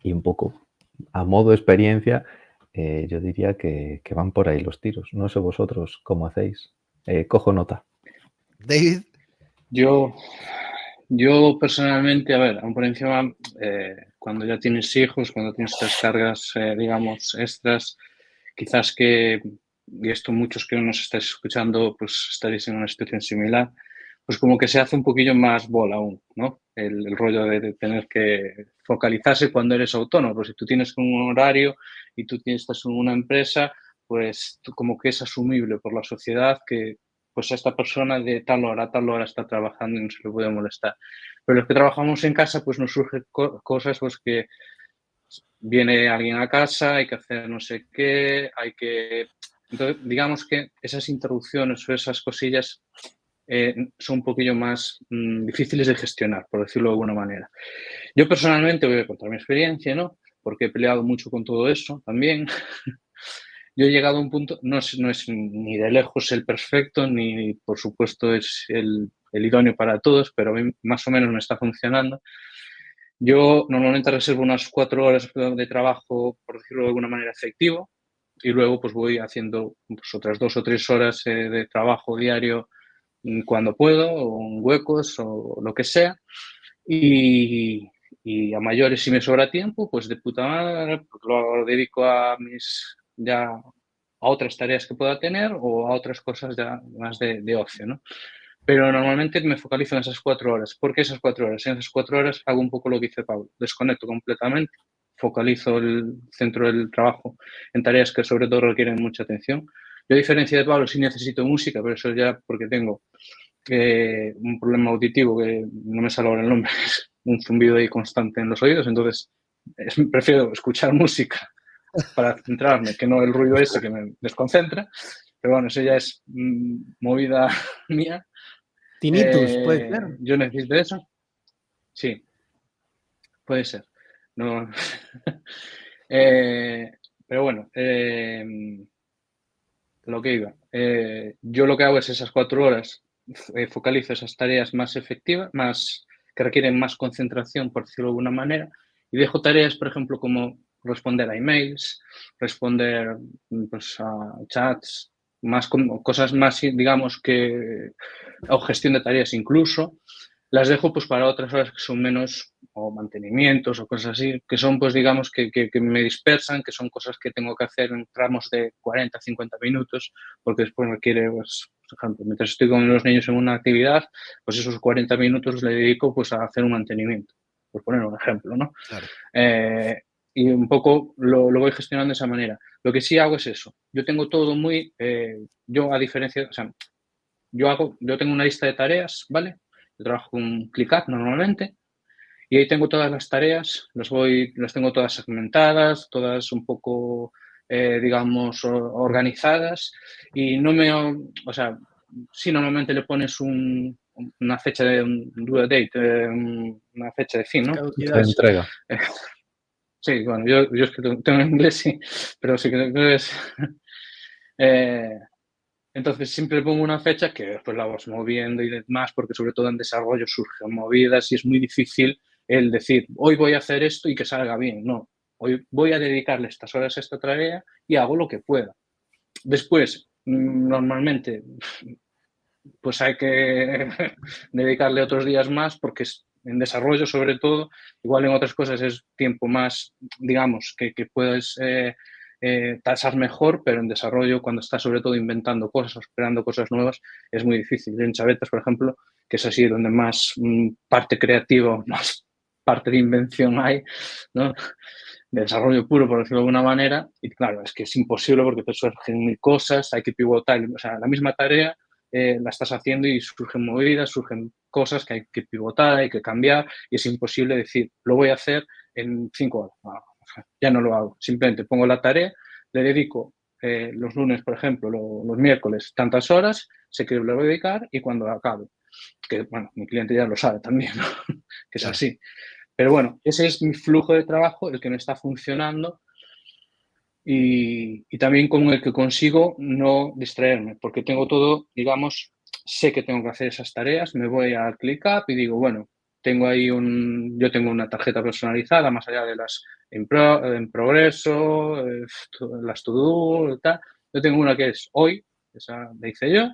Y un poco a modo experiencia, yo diría que van por ahí los tiros. No sé vosotros cómo hacéis. Cojo nota. David. Yo, yo personalmente, a ver, aún por encima, cuando ya tienes hijos, cuando tienes estas cargas, digamos, extras, quizás que, y esto muchos que nos estáis escuchando, pues estaréis en una situación similar, pues como que se hace un poquillo más bola aún, ¿no? El rollo de tener que focalizarse cuando eres autónomo, pues si tú tienes un horario y tú estás en una empresa, pues tú como que es asumible por la sociedad que pues esta persona de tal hora a tal hora está trabajando y no se le puede molestar. Pero los que trabajamos en casa, pues nos surgen cosas pues que viene alguien a casa, hay que hacer no sé qué, hay que... Entonces, digamos que esas interrupciones o esas cosillas son un poquillo más difíciles de gestionar, por decirlo de alguna manera. Yo personalmente voy a contar mi experiencia, ¿no? Porque he peleado mucho con todo eso también. Yo he llegado a un punto, no es ni de lejos el perfecto, ni por supuesto es el idóneo para todos, pero a mí más o menos me está funcionando. Yo normalmente reservo unas 4 horas de trabajo, por decirlo de alguna manera, efectivo, y luego pues voy haciendo pues, otras 2 o 3 horas de trabajo diario, cuando puedo, o en huecos, o lo que sea. Y a mayores, si me sobra tiempo, pues de puta madre, pues lo dedico a otras tareas que pueda tener o a otras cosas ya más de ocio, ¿no? Pero normalmente me focalizo en esas 4 horas. ¿Por qué esas 4 horas? En esas 4 horas hago un poco lo que dice Pablo. Desconecto completamente, focalizo el centro del trabajo en tareas que sobre todo requieren mucha atención. Yo, a diferencia de Pablo, sí necesito música, pero eso ya porque tengo un problema auditivo que no me sale ahora el nombre, es un zumbido ahí constante en los oídos, entonces prefiero escuchar música para centrarme que no el ruido ese que me desconcentra. Pero bueno, eso ya es movida mía. Tinnitus, puede ser. Yo necesito eso. Sí, puede ser. No. Pero bueno, lo que iba. Yo lo que hago es esas 4 horas, focalizo esas tareas más efectivas, que requieren más concentración, por decirlo de alguna manera, y dejo tareas, por ejemplo, como responder a emails, responder pues, a chats, cosas más, digamos, o gestión de tareas incluso, las dejo pues para otras horas que son menos, o mantenimientos o cosas así, que son pues digamos que me dispersan, que son cosas que tengo que hacer en tramos de 40, 50 minutos, porque después requiere, pues, por ejemplo, mientras estoy con los niños en una actividad, pues esos 40 minutos le dedico pues a hacer un mantenimiento, por poner un ejemplo, ¿no? Claro. Y un poco lo voy gestionando de esa manera. Lo que sí hago es eso. Yo tengo todo muy, yo a diferencia, o sea, yo tengo una lista de tareas, ¿vale? Yo trabajo con ClickUp normalmente y ahí tengo todas las tareas, las tengo todas segmentadas, todas un poco, digamos, organizadas y o sea, sí normalmente le pones una fecha de un due date, una fecha de fin, ¿no? Se entrega. Sí, bueno, yo es que tengo en inglés, sí, pero sí que es... Entonces siempre pongo una fecha que después la vas moviendo y demás, porque sobre todo en desarrollo surgen movidas y es muy difícil el decir, hoy voy a hacer esto y que salga bien. No, hoy voy a dedicarle estas horas a esta tarea y hago lo que pueda. Después, normalmente, pues hay que dedicarle otros días más porque en desarrollo sobre todo, igual en otras cosas es tiempo más, digamos, que puedes... tasar mejor, pero en desarrollo, cuando estás sobre todo inventando cosas o esperando cosas nuevas, es muy difícil. En Chavetas, por ejemplo, que es así donde más parte creativa, más parte de invención hay, ¿no? De desarrollo puro, por decirlo de alguna manera, y claro, es que es imposible porque te surgen mil cosas, hay que pivotar, o sea, la misma tarea la estás haciendo y surgen movidas, surgen cosas que hay que pivotar, hay que cambiar, y es imposible decir, lo voy a hacer en 5 horas. No, ya no lo hago. Simplemente pongo la tarea, le dedico los lunes, por ejemplo, los miércoles, tantas horas, sé que le voy a dedicar y cuando acabe. Que, bueno, mi cliente ya lo sabe también, ¿no? Que es Claro. así. Pero bueno, ese es mi flujo de trabajo, el que me está funcionando y también con el que consigo no distraerme, porque tengo todo, digamos, sé que tengo que hacer esas tareas, me voy al ClickUp y digo, bueno, yo tengo una tarjeta personalizada más allá de las en progreso, las to-do y tal. Yo tengo una que es hoy, esa la hice yo,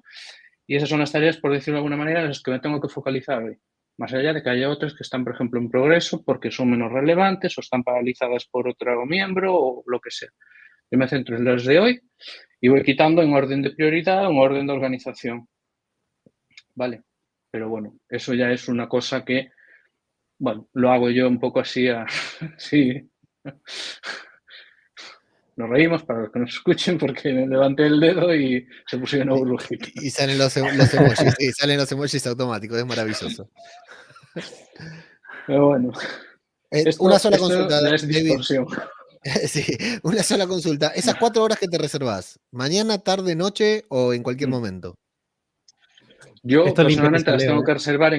y esas son las tareas, por decirlo de alguna manera, en las que me tengo que focalizar hoy. Más allá de que haya otras que están, por ejemplo, en progreso porque son menos relevantes o están paralizadas por otro miembro o lo que sea. Yo me centro en las de hoy y voy quitando en orden de prioridad o en orden de organización. ¿Vale? Pero bueno, eso ya es una cosa que, bueno, lo hago yo un poco así, sí. Nos reímos para los que nos escuchen porque me levanté el dedo y se pusieron a burbujir. Y salen los emojis, sí, salen los emojis automáticos, es maravilloso. Pero bueno, Una esto sola consulta, ya es David. distorsión. Sí, una sola consulta. Esas 4 horas que te reservas, ¿mañana, tarde, noche o en cualquier momento? Yo Esto es limpio personalmente las pistoleo, tengo ¿eh? que reservar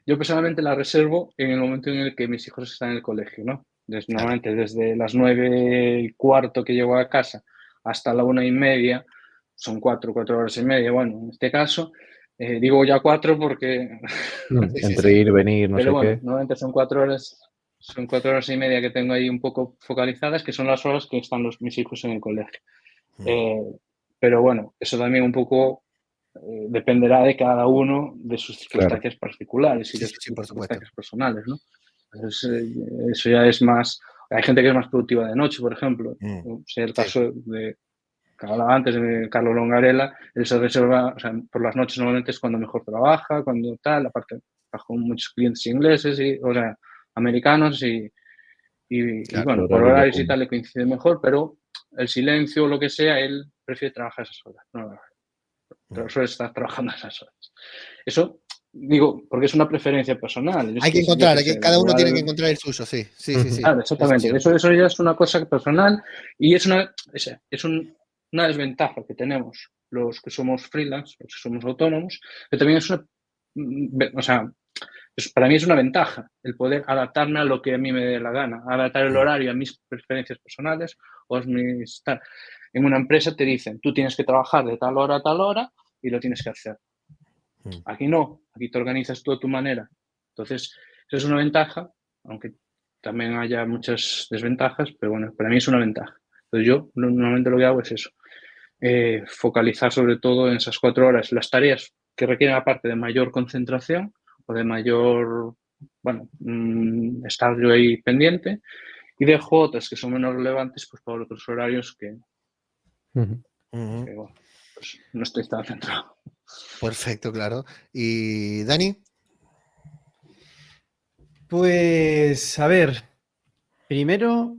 Yo personalmente las reservo en el momento en el que mis hijos están en el colegio, ¿no? Claro. Normalmente desde las 9:15 que llego a casa hasta la 1:30, son 4 horas y media, bueno, en este caso, digo ya 4 porque... Sí, sí, Entre sí. ir, venir, no Pero sé bueno, qué. normalmente son 4 horas y media que tengo ahí un poco focalizadas, que son las horas que están mis hijos en el colegio. Mm. Pero bueno, eso también un poco dependerá de cada uno, de sus circunstancias particulares y Sí, de sí, sus sí, por supuesto. circunstancias personales, ¿no? Entonces, eso ya es más... Hay gente que es más productiva de noche, por ejemplo. Sea el caso de que hablaba antes de Carlos Longarela, él se reserva, o sea, por las noches normalmente es cuando mejor trabaja, cuando tal, aparte trabaja con muchos clientes ingleses, o sea, americanos y bueno, por horarios y tal le coincide mejor, pero el silencio o lo que sea, él prefiere trabajar esas horas. No, suele estar trabajando esas horas. Eso, digo, porque es una preferencia personal. Hay que encontrar, cada uno tiene que encontrar el suyo, sí. Claro, exactamente. Eso ya es una cosa personal y es una desventaja que tenemos los que somos freelance, los que somos autónomos, que también es o sea, para mí es una ventaja el poder adaptarme a lo que a mí me dé la gana, adaptar el horario a mis preferencias personales o a mis tal. En una empresa te dicen, tú tienes que trabajar de tal hora a tal hora y lo tienes que hacer. Aquí no, aquí te organizas tú a tu manera. Entonces, eso es una ventaja, aunque también haya muchas desventajas, pero bueno, para mí es una ventaja. Entonces yo normalmente lo que hago es eso, focalizar sobre todo en esas 4 horas las tareas que requieren aparte de mayor concentración o de mayor, bueno, estar yo ahí pendiente y dejo otras que son menos relevantes pues para otros horarios que bueno, pues no estoy tan centrado. Perfecto, claro. ¿Y Dani? Pues, a ver, primero,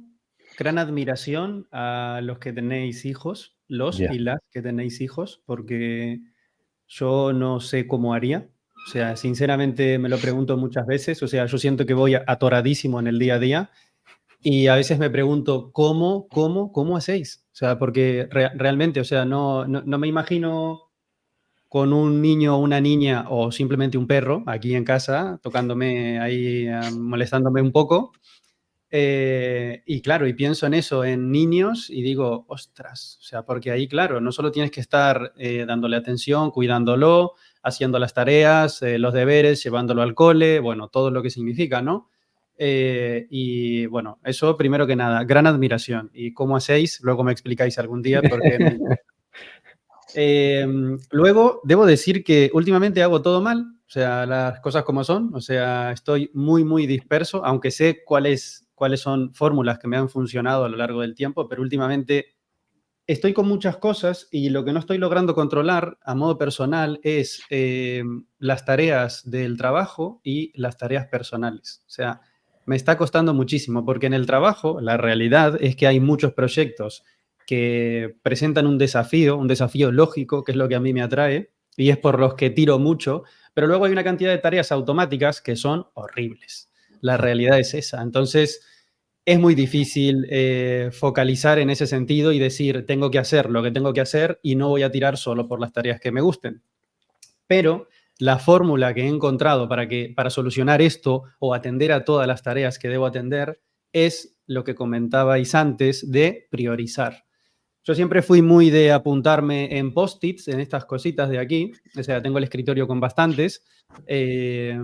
gran admiración a los que tenéis hijos, y las que tenéis hijos, porque yo no sé cómo haría. O sea, sinceramente me lo pregunto muchas veces. O sea, yo siento que voy atoradísimo en el día a día y a veces me pregunto, ¿cómo hacéis? O sea, porque realmente, o sea, no me imagino con un niño o una niña o simplemente un perro aquí en casa tocándome ahí, molestándome un poco. Y claro, y pienso en eso, en niños, y digo, ostras, o sea, porque ahí, claro, no solo tienes que estar dándole atención, cuidándolo, haciendo las tareas, los deberes, llevándolo al cole, bueno, todo lo que significa, ¿no? Y bueno, eso primero que nada, gran admiración. ¿Y cómo hacéis? Luego me explicáis algún día porque me interesa. Luego, debo decir que últimamente hago todo mal, o sea, las cosas como son, o sea, estoy muy disperso, aunque sé cuáles son fórmulas que me han funcionado a lo largo del tiempo, pero últimamente estoy con muchas cosas y lo que no estoy logrando controlar a modo personal es las tareas del trabajo y las tareas personales. O sea, me está costando muchísimo porque en el trabajo la realidad es que hay muchos proyectos que presentan un desafío lógico, que es lo que a mí me atrae, y es por los que tiro mucho, pero luego hay una cantidad de tareas automáticas que son horribles. La realidad es esa. Entonces, es muy difícil focalizar en ese sentido y decir, tengo que hacer lo que tengo que hacer y no voy a tirar solo por las tareas que me gusten. Pero la fórmula que he encontrado para solucionar esto o atender a todas las tareas que debo atender es lo que comentabais antes de priorizar. Yo siempre fui muy de apuntarme en post-its, en estas cositas de aquí. O sea, tengo el escritorio con bastantes. Eso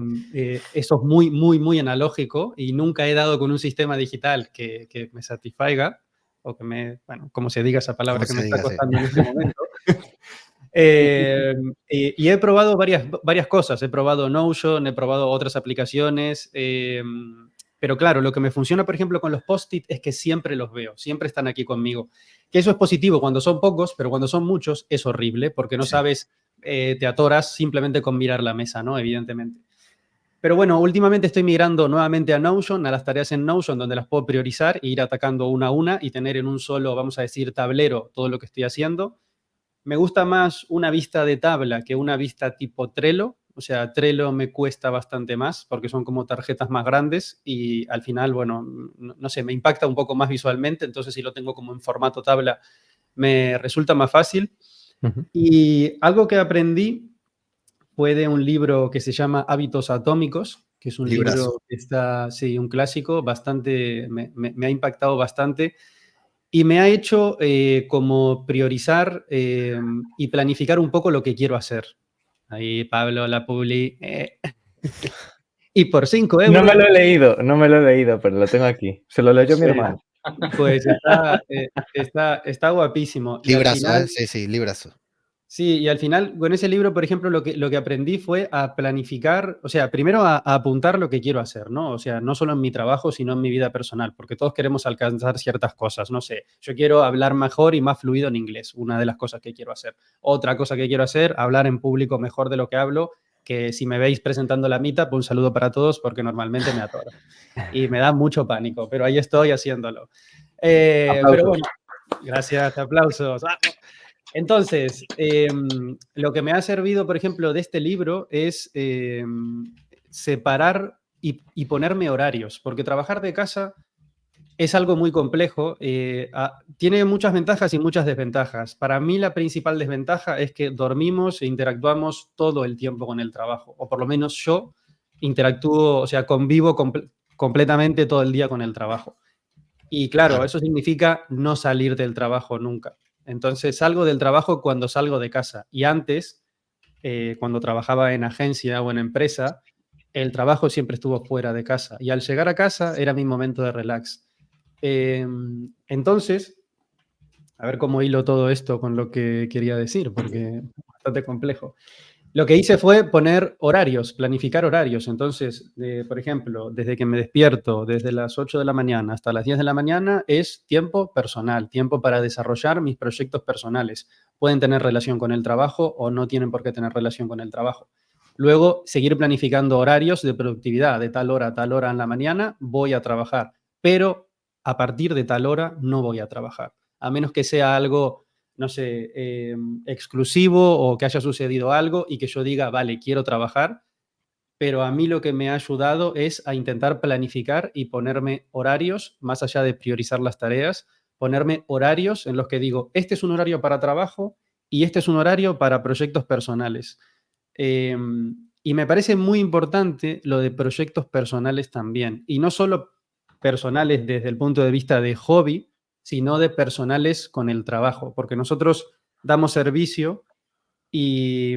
es muy analógico y nunca he dado con un sistema digital que me satisfaga o que me, bueno, como se diga esa palabra que me está costando en este momento. Y he probado varias cosas. He probado Notion, he probado otras aplicaciones. Pero claro, lo que me funciona, por ejemplo, con los post-it es que siempre los veo, siempre están aquí conmigo. Que eso es positivo cuando son pocos, pero cuando son muchos es horrible porque no sabes, te atoras simplemente con mirar la mesa, ¿no? Evidentemente. Pero bueno, últimamente estoy migrando nuevamente a Notion, a las tareas en Notion, donde las puedo priorizar e ir atacando una a una y tener en un solo, vamos a decir, tablero todo lo que estoy haciendo. Me gusta más una vista de tabla que una vista tipo Trello. O sea, Trello me cuesta bastante más porque son como tarjetas más grandes y al final, bueno, no sé, me impacta un poco más visualmente. Entonces, si lo tengo como en formato tabla, me resulta más fácil. Y algo que aprendí fue de un libro que se llama Hábitos Atómicos, que es un libro que está, sí, un clásico, bastante, me ha impactado bastante. Y me ha hecho como priorizar y planificar un poco lo que quiero hacer. Ahí, Pablo, la publi. Y por 5 euros... No me lo he leído, pero lo tengo aquí. Se lo leyó mi hermano. Pues está guapísimo. Librazo, y al final, sí, librazo. Sí, y al final, con ese libro, por ejemplo, lo que aprendí fue a planificar, o sea, primero a apuntar lo que quiero hacer, ¿no? O sea, no solo en mi trabajo, sino en mi vida personal, porque todos queremos alcanzar ciertas cosas, no sé, yo quiero hablar mejor y más fluido en inglés, una de las cosas que quiero hacer. Otra cosa que quiero hacer, hablar en público mejor de lo que hablo, que si me veis presentando la Meetup, un saludo para todos, porque normalmente me atoro. Y me da mucho pánico, pero ahí estoy haciéndolo. Pero Aplausos. bueno, gracias, aplausos. ¡Ah! Entonces, lo que me ha servido, por ejemplo, de este libro es separar y ponerme horarios, porque trabajar de casa es algo muy complejo. Tiene muchas ventajas y muchas desventajas. Para mí la principal desventaja es que dormimos e interactuamos todo el tiempo con el trabajo, o por lo menos yo interactúo, o sea, convivo completamente todo el día con el trabajo. Y claro, eso significa no salir del trabajo nunca. Entonces salgo del trabajo cuando salgo de casa. Y antes, cuando trabajaba en agencia o en empresa, el trabajo siempre estuvo fuera de casa. Y al llegar a casa era mi momento de relax. Entonces, a ver cómo hilo todo esto con lo que quería decir, porque es bastante complejo. Lo que hice fue poner horarios, planificar horarios. Entonces, por ejemplo, desde que me despierto, desde las 8 de la mañana hasta las 10 de la mañana, es tiempo personal, tiempo para desarrollar mis proyectos personales. Pueden tener relación con el trabajo o no tienen por qué tener relación con el trabajo. Luego, seguir planificando horarios de productividad. De tal hora a tal hora en la mañana voy a trabajar, pero a partir de tal hora no voy a trabajar. A menos que sea algo, no sé, exclusivo o que haya sucedido algo y que yo diga, vale, quiero trabajar, pero a mí lo que me ha ayudado es a intentar planificar y ponerme horarios, más allá de priorizar las tareas, ponerme horarios en los que digo, este es un horario para trabajo y este es un horario para proyectos personales. Y me parece muy importante lo de proyectos personales también, y no solo personales desde el punto de vista de hobby, sino de personales con el trabajo, porque nosotros damos servicio y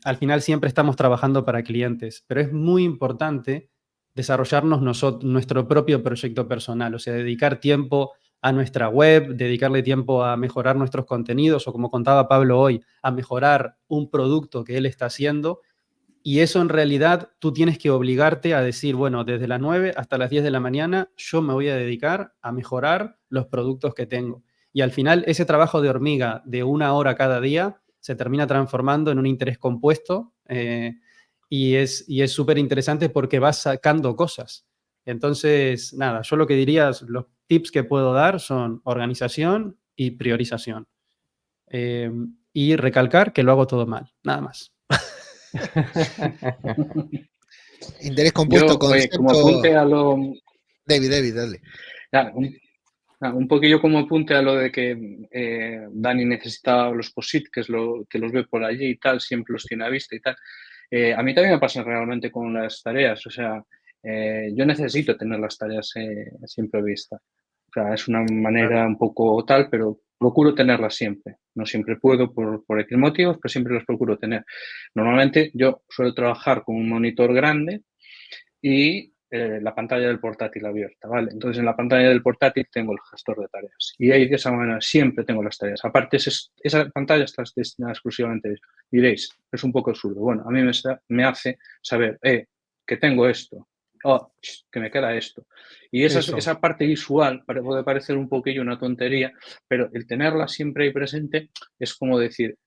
al final siempre estamos trabajando para clientes, pero es muy importante desarrollarnos nuestro propio proyecto personal, o sea, dedicar tiempo a nuestra web, dedicarle tiempo a mejorar nuestros contenidos o, como contaba Pablo hoy, a mejorar un producto que él está haciendo. Y eso en realidad tú tienes que obligarte a decir, bueno, desde las 9 hasta las 10 de la mañana yo me voy a dedicar a mejorar los productos que tengo. Y al final ese trabajo de hormiga de 1 hora cada día se termina transformando en un interés compuesto y es súper interesante porque vas sacando cosas. Entonces, nada, yo lo que diría, los tips que puedo dar son organización y priorización. Y recalcar que lo hago todo mal, nada más. Interés compuesto, Yo, como apunte concepto. a lo... David, dale. ya, un poquillo como apunte a lo de que Dani necesitaba los POSIT, que los ve por allí y tal, siempre los tiene a vista y tal. A mí también me pasa realmente con las tareas, o sea, yo necesito tener las tareas siempre a vista. O sea, es una manera un poco tal, pero procuro tenerlas siempre. No siempre puedo por X motivos, pero siempre las procuro tener. Normalmente yo suelo trabajar con un monitor grande y la pantalla del portátil abierta, ¿vale? Entonces, en la pantalla del portátil tengo el gestor de tareas y ahí de esa manera siempre tengo las tareas. Aparte, esa pantalla está destinada exclusivamente a eso. Diréis, es un poco absurdo. Bueno, a mí me hace saber, que tengo esto, que me queda esto. Y esa parte visual puede parecer un poquillo una tontería, pero el tenerla siempre ahí presente es como decir,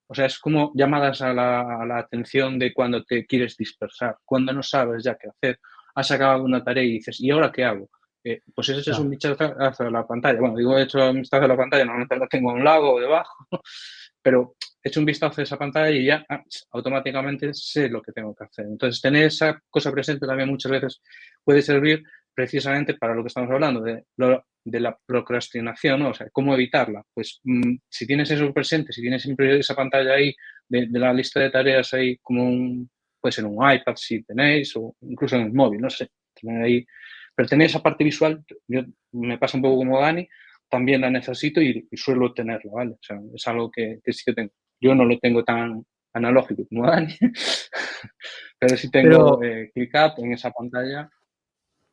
o sea, es como llamadas a la atención de cuando te quieres dispersar, cuando no sabes ya qué hacer, has acabado una tarea y dices, ¿y ahora qué hago? Pues eso es un vistazo hacia la pantalla. Bueno, digo, he hecho un vistazo a la pantalla, normalmente la tengo a un lado o debajo, pero he hecho un vistazo a esa pantalla y ya automáticamente sé lo que tengo que hacer. Entonces, tener esa cosa presente también muchas veces puede servir precisamente para lo que estamos hablando, de la procrastinación, ¿no? O sea, ¿cómo evitarla? Pues si tienes eso presente, si tienes siempre esa pantalla ahí de la lista de tareas ahí como puede ser un iPad si tenéis, o incluso en el móvil, no sé, tener ahí, pero tener esa parte visual, me pasa un poco como Dani, también la necesito y suelo tenerla, ¿vale? O sea, es algo que sí que tengo. Yo no lo tengo tan analógico como Dani, pero sí tengo ClickUp en esa pantalla.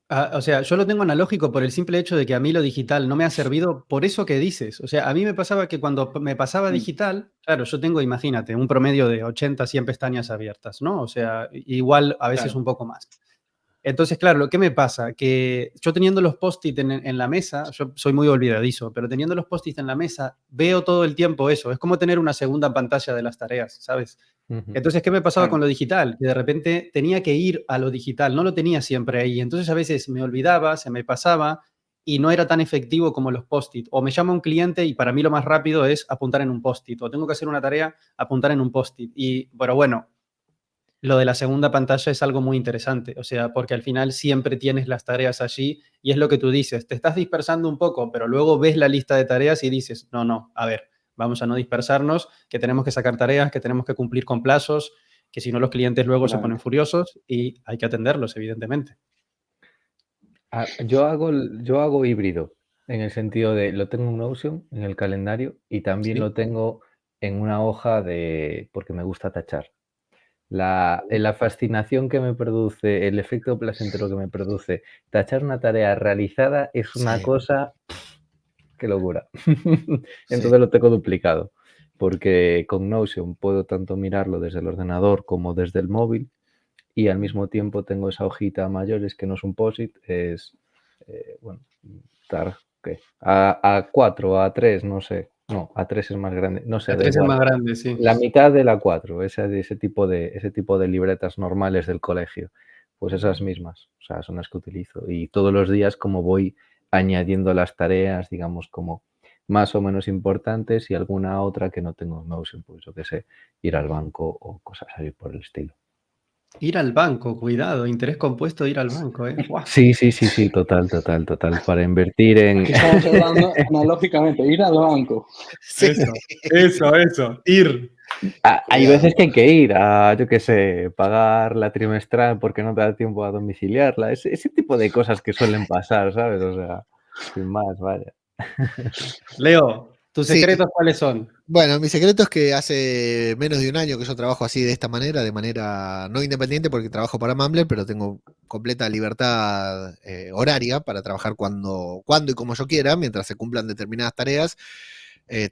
O sea, yo lo tengo analógico por el simple hecho de que a mí lo digital no me ha servido por eso que dices. O sea, a mí me pasaba que cuando me pasaba digital, claro, yo tengo, imagínate, un promedio de 80, 100 pestañas abiertas, ¿no? O sea, igual a veces Claro. un poco más. Entonces, claro, ¿qué me pasa? Que yo teniendo los post-it en la mesa, yo soy muy olvidadizo, pero teniendo los post-it en la mesa, veo todo el tiempo eso. Es como tener una segunda pantalla de las tareas, ¿sabes? Ujú. Entonces, ¿qué me pasaba Claro. con lo digital? Que de repente tenía que ir a lo digital, no lo tenía siempre ahí. Entonces, a veces me olvidaba, se me pasaba y no era tan efectivo como los post-it. O me llama un cliente y para mí lo más rápido es apuntar en un post-it. O tengo que hacer una tarea, apuntar en un post-it. Pero bueno, lo de la segunda pantalla es algo muy interesante, o sea, porque al final siempre tienes las tareas allí y es lo que tú dices, te estás dispersando un poco, pero luego ves la lista de tareas y dices, no, a ver, vamos a no dispersarnos, que tenemos que sacar tareas, que tenemos que cumplir con plazos, que si no los clientes luego se ponen furiosos y hay que atenderlos, evidentemente. Yo hago híbrido, en el sentido de lo tengo en Notion, en el calendario, y también ¿Sí? lo tengo en una hoja porque me gusta tachar. La fascinación que me produce, el efecto placentero que me produce tachar una tarea realizada es una Sí, cosa, qué locura. sí. Entonces lo tengo duplicado, porque con Notion puedo tanto mirarlo desde el ordenador como desde el móvil y al mismo tiempo tengo esa hojita mayores que no es un POSIT, es, bueno, ¿qué? A4, A3, no sé. No, A3 es más grande, no sé, La da 3 es igual. más grande, sí. La mitad de la 4, ese tipo de libretas normales del colegio, pues esas mismas, o sea, son las que utilizo. Y todos los días como voy añadiendo las tareas, digamos, como más o menos importantes y alguna otra que no tengo en Notion, pues yo qué sé, ir al banco o cosas así por el estilo. Ir al banco, cuidado, interés compuesto, ir al banco, ¿eh? ¡Buah! Sí, total, para invertir en Aquí estamos hablando analógicamente, ir al banco. Sí, Eso, ir. Hay cuidado. veces que hay que ir a, yo qué sé, pagar la trimestral porque no te da tiempo a domiciliarla, ese tipo de cosas que suelen pasar, ¿sabes? O sea, sin más, vaya. Leo, ¿tus Sí, secretos cuáles son? bueno, mi secreto es que hace menos de un año que yo trabajo así de manera no independiente porque trabajo para Mumbler, pero tengo completa libertad horaria para trabajar cuando y como yo quiera, mientras se cumplan determinadas tareas.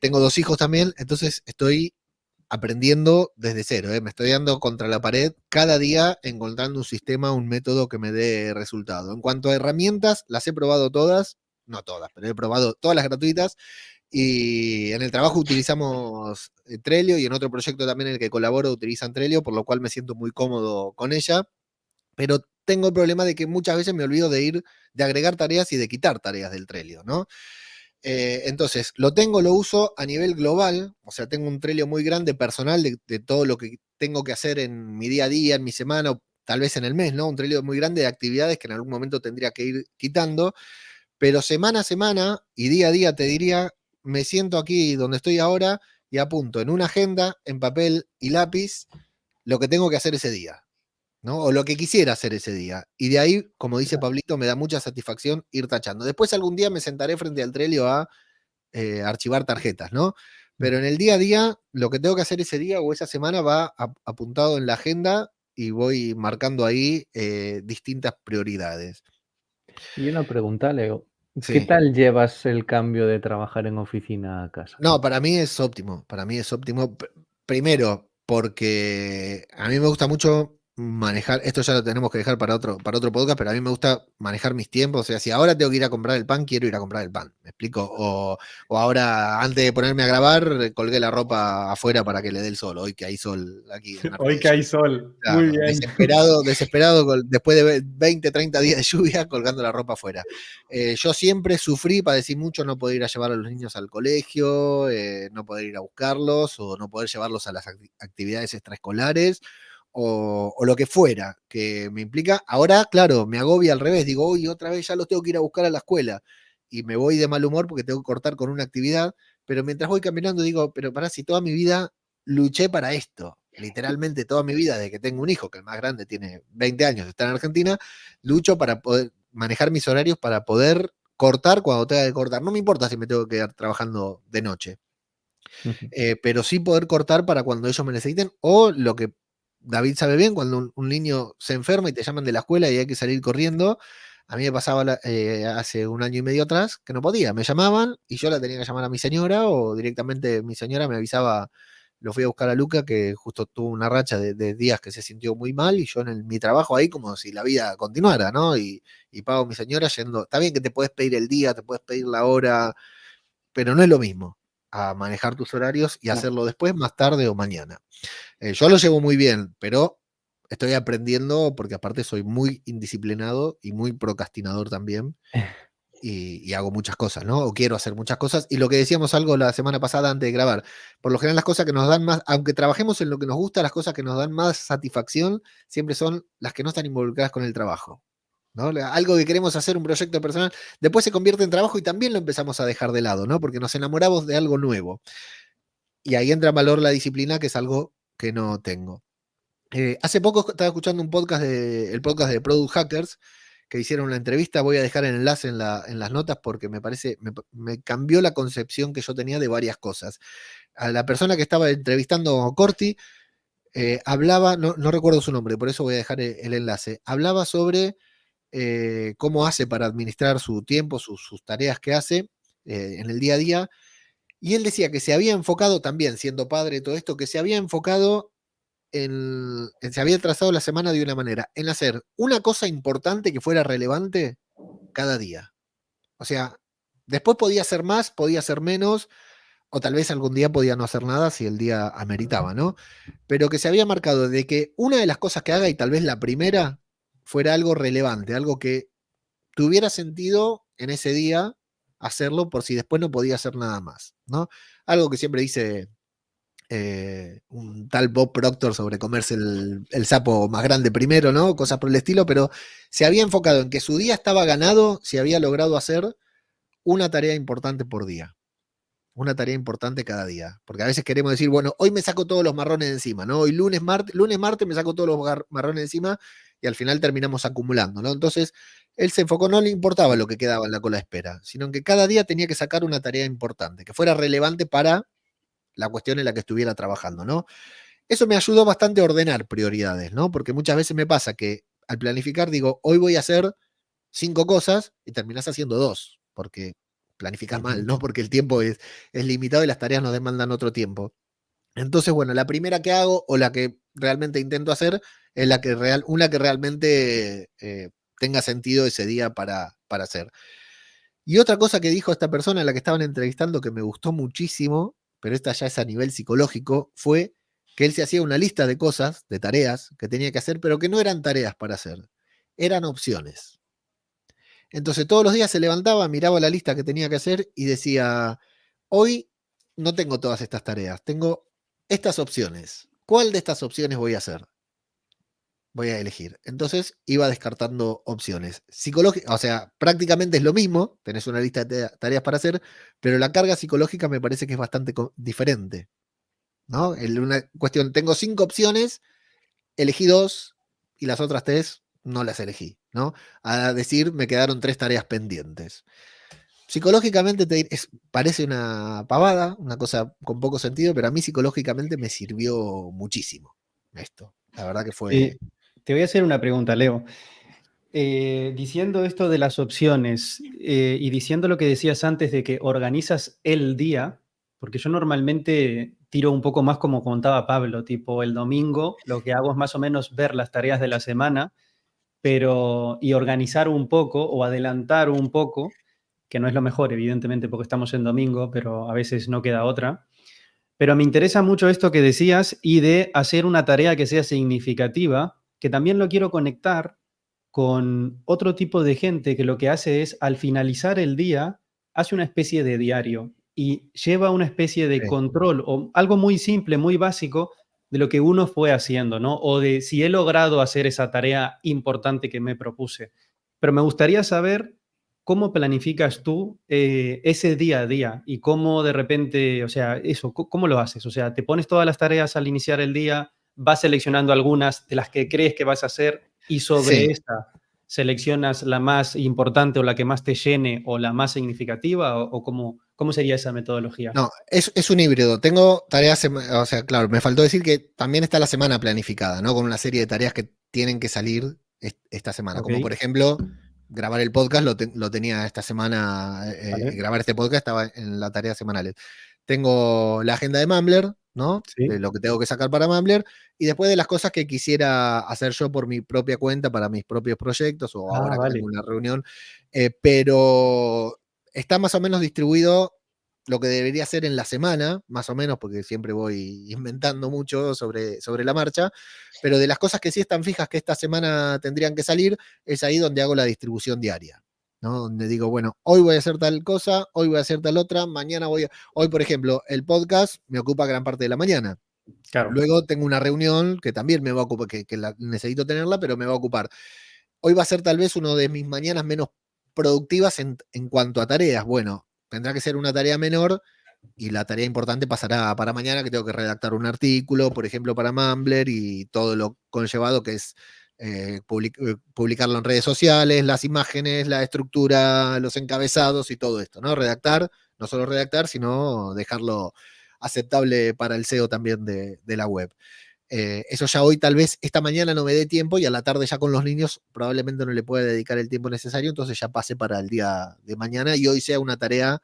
Tengo 2 hijos también, entonces estoy aprendiendo desde cero, me estoy dando contra la pared cada día encontrando un sistema, un método que me dé resultado. En cuanto a herramientas, las he probado todas, no todas, pero he probado todas las gratuitas y en el trabajo utilizamos Trello y en otro proyecto también en el que colaboro utilizan Trello, por lo cual me siento muy cómodo con ella, pero tengo el problema de que muchas veces me olvido de agregar tareas y de quitar tareas del Trello, ¿no? Entonces, lo uso a nivel global, o sea, tengo un Trello muy grande personal de todo lo que tengo que hacer en mi día a día, en mi semana, o tal vez en el mes, ¿no? Un Trello muy grande de actividades que en algún momento tendría que ir quitando, pero semana a semana y día a día te diría, me siento aquí donde estoy ahora y apunto en una agenda, en papel y lápiz, lo que tengo que hacer ese día, ¿no? O lo que quisiera hacer ese día. Y de ahí, como dice Pablito, me da mucha satisfacción ir tachando. Después algún día me sentaré frente al Trello a archivar tarjetas, ¿no? Pero en el día a día, lo que tengo que hacer ese día o esa semana va apuntado en la agenda y voy marcando ahí distintas prioridades. Y una pregunta, Leo, ¿qué Sí. tal llevas el cambio de trabajar en oficina a casa? No, para mí es óptimo, para mí es óptimo. Primero, porque a mí me gusta mucho manejar, esto ya lo tenemos que dejar para otro podcast, pero a mí me gusta manejar mis tiempos. O sea, si ahora tengo que ir a comprar el pan, quiero ir a comprar el pan. ¿Me explico? O ahora, antes de ponerme a grabar, colgué la ropa afuera para que le dé el sol, hoy que hay sol aquí en Hoy que Argentina. hay sol. Muy Claro, bien. desesperado después de 20, 30 días de lluvia colgando la ropa afuera. Yo siempre sufrí, padecí mucho no poder ir a llevar a los niños al colegio, no poder ir a buscarlos o no poder llevarlos a las actividades extraescolares o lo que fuera que me implica. Ahora, claro, me agobia al revés, digo, uy, otra vez ya los tengo que ir a buscar a la escuela y me voy de mal humor porque tengo que cortar con una actividad, pero mientras voy caminando digo, pero pará, si toda mi vida luché para esto. Literalmente toda mi vida, desde que tengo un hijo, que el más grande tiene 20 años, está en Argentina, lucho para poder manejar mis horarios para poder cortar cuando tenga que cortar. No me importa si me tengo que quedar trabajando de noche, Ujú. pero sí poder cortar para cuando ellos me necesiten. O lo que David sabe bien, cuando un niño se enferma y te llaman de la escuela y hay que salir corriendo, A mí me pasaba hace un año y medio atrás que no podía, me llamaban y yo la tenía que llamar a mi señora o directamente mi señora me avisaba, lo fui a buscar a Luca que justo tuvo una racha de días que se sintió muy mal y yo en mi trabajo ahí como si la vida continuara, ¿no? Y pago a mi señora yendo, está bien que te puedes pedir el día, te puedes pedir la hora, pero no es lo mismo a manejar tus horarios y No. hacerlo después, más tarde o mañana. Yo lo llevo muy bien, pero estoy aprendiendo porque aparte soy muy indisciplinado y muy procrastinador también y hago muchas cosas, ¿no? O quiero hacer muchas cosas. Y lo que decíamos algo la semana pasada antes de grabar, por lo general las cosas que nos dan más, aunque trabajemos en lo que nos gusta, las cosas que nos dan más satisfacción siempre son las que no están involucradas con el trabajo. ¿No? Algo que queremos hacer, un proyecto personal, después se convierte en trabajo y también lo empezamos a dejar de lado, ¿no? Porque nos enamoramos de algo nuevo. Y ahí entra en valor la disciplina, que es algo que no tengo. Hace poco estaba escuchando el podcast de Product Hackers, que hicieron una entrevista, voy a dejar el enlace en las notas porque me cambió la concepción que yo tenía de varias cosas. A la persona que estaba entrevistando, Corti, hablaba, no recuerdo su nombre, por eso voy a dejar el enlace, hablaba sobre cómo hace para administrar su tiempo, sus tareas que hace en el día a día, y él decía que se había enfocado también, siendo padre y todo esto, que se había enfocado se había trazado la semana de una manera, en hacer una cosa importante que fuera relevante cada día. O sea, después podía hacer más, podía hacer menos, o tal vez algún día podía no hacer nada si el día ameritaba, ¿no? Pero que se había marcado de que una de las cosas que haga, y tal vez la primera, fuera algo relevante, algo que tuviera sentido en ese día hacerlo por si después no podía hacer nada más, ¿no? Algo que siempre dice un tal Bob Proctor sobre comerse el sapo más grande primero, ¿no? Cosas por el estilo, pero se había enfocado en que su día estaba ganado si había logrado hacer una tarea importante por día. Una tarea importante cada día. Porque a veces queremos decir, bueno, hoy me saco todos los marrones de encima, ¿no? Hoy lunes, martes me saco todos los marrones de encima y al final terminamos acumulando, ¿no? Entonces, él se enfocó, no le importaba lo que quedaba en la cola de espera, sino que cada día tenía que sacar una tarea importante, que fuera relevante para la cuestión en la que estuviera trabajando, ¿no? Eso me ayudó bastante a ordenar prioridades, ¿no? Porque muchas veces me pasa que al planificar digo, hoy voy a hacer 5 cosas y terminás haciendo 2, porque planificás mal, ¿no? Porque el tiempo es limitado y las tareas nos demandan otro tiempo. Entonces, bueno, la primera que hago o la que realmente intento hacer es una que realmente tenga sentido ese día para hacer. Y otra cosa que dijo esta persona a la que estaban entrevistando que me gustó muchísimo, pero esta ya es a nivel psicológico, fue que él se hacía una lista de cosas, de tareas que tenía que hacer, pero que no eran tareas para hacer, eran opciones. Entonces todos los días se levantaba, miraba la lista que tenía que hacer y decía, hoy no tengo todas estas tareas, tengo estas opciones. ¿Cuál de estas opciones voy a hacer? Voy a elegir. Entonces iba descartando opciones. O sea, prácticamente es lo mismo, tenés una lista de tareas para hacer, pero la carga psicológica me parece que es bastante diferente. ¿No? Una cuestión, tengo 5 opciones, elegí 2 y las otras 3 no las elegí, ¿no? A decir, me quedaron 3 tareas pendientes. Psicológicamente parece una pavada, una cosa con poco sentido, pero a mí psicológicamente me sirvió muchísimo esto. La verdad que fue... Te voy a hacer una pregunta, Leo. Diciendo esto de las opciones y diciendo lo que decías antes de que organizas el día, porque yo normalmente tiro un poco más como contaba Pablo, tipo el domingo lo que hago es más o menos ver las tareas de la semana, y organizar un poco o adelantar un poco, que no es lo mejor, evidentemente, porque estamos en domingo, pero a veces no queda otra. Pero me interesa mucho esto que decías y de hacer una tarea que sea significativa, que también lo quiero conectar con otro tipo de gente que lo que hace es, al finalizar el día, hace una especie de diario y lleva una especie de Sí. control o algo muy simple, muy básico de lo que uno fue haciendo, ¿no? O de si he logrado hacer esa tarea importante que me propuse. Pero me gustaría saber cómo planificas tú ese día a día y cómo de repente, o sea, eso, ¿cómo lo haces? O sea, te pones todas las tareas al iniciar el día, vas seleccionando algunas de las que crees que vas a hacer y sobre Sí. esta seleccionas la más importante o la que más te llene o la más significativa o cómo sería esa metodología. No, es un híbrido. Tengo tareas, o sea, claro, me faltó decir que también está la semana planificada, ¿no? Con una serie de tareas que tienen que salir esta semana. Ok. Como por ejemplo, grabar el podcast lo tenía esta semana, Vale. grabar este podcast estaba en las tareas semanales. Tengo la agenda de Mumbler, ¿no? Sí. De lo que tengo que sacar para Mumbler, y después de las cosas que quisiera hacer yo por mi propia cuenta, para mis propios proyectos, o ahora que vale. tengo una reunión, pero está más o menos distribuido lo que debería ser en la semana, más o menos, porque siempre voy inventando mucho sobre la marcha, pero de las cosas que sí están fijas que esta semana tendrían que salir, es ahí donde hago la distribución diaria, ¿no? Donde digo, bueno, hoy voy a hacer tal cosa, hoy voy a hacer tal otra, mañana hoy, por ejemplo, el podcast me ocupa gran parte de la mañana. Claro. Luego tengo una reunión que también me va a ocupar, que necesito tenerla, pero me va a ocupar. Hoy va a ser tal vez uno de mis mañanas menos productivas en cuanto a tareas. Bueno, tendrá que ser una tarea menor y la tarea importante pasará para mañana, que tengo que redactar un artículo, por ejemplo, para Mumbler y todo lo conllevado que es publicarlo en redes sociales, las imágenes, la estructura, los encabezados y todo esto, ¿no? Redactar, no solo redactar, sino dejarlo aceptable para el SEO también de la web. Eso ya hoy tal vez esta mañana no me dé tiempo y a la tarde ya con los niños probablemente no le pueda dedicar el tiempo necesario, entonces ya pase para el día de mañana y hoy sea una tarea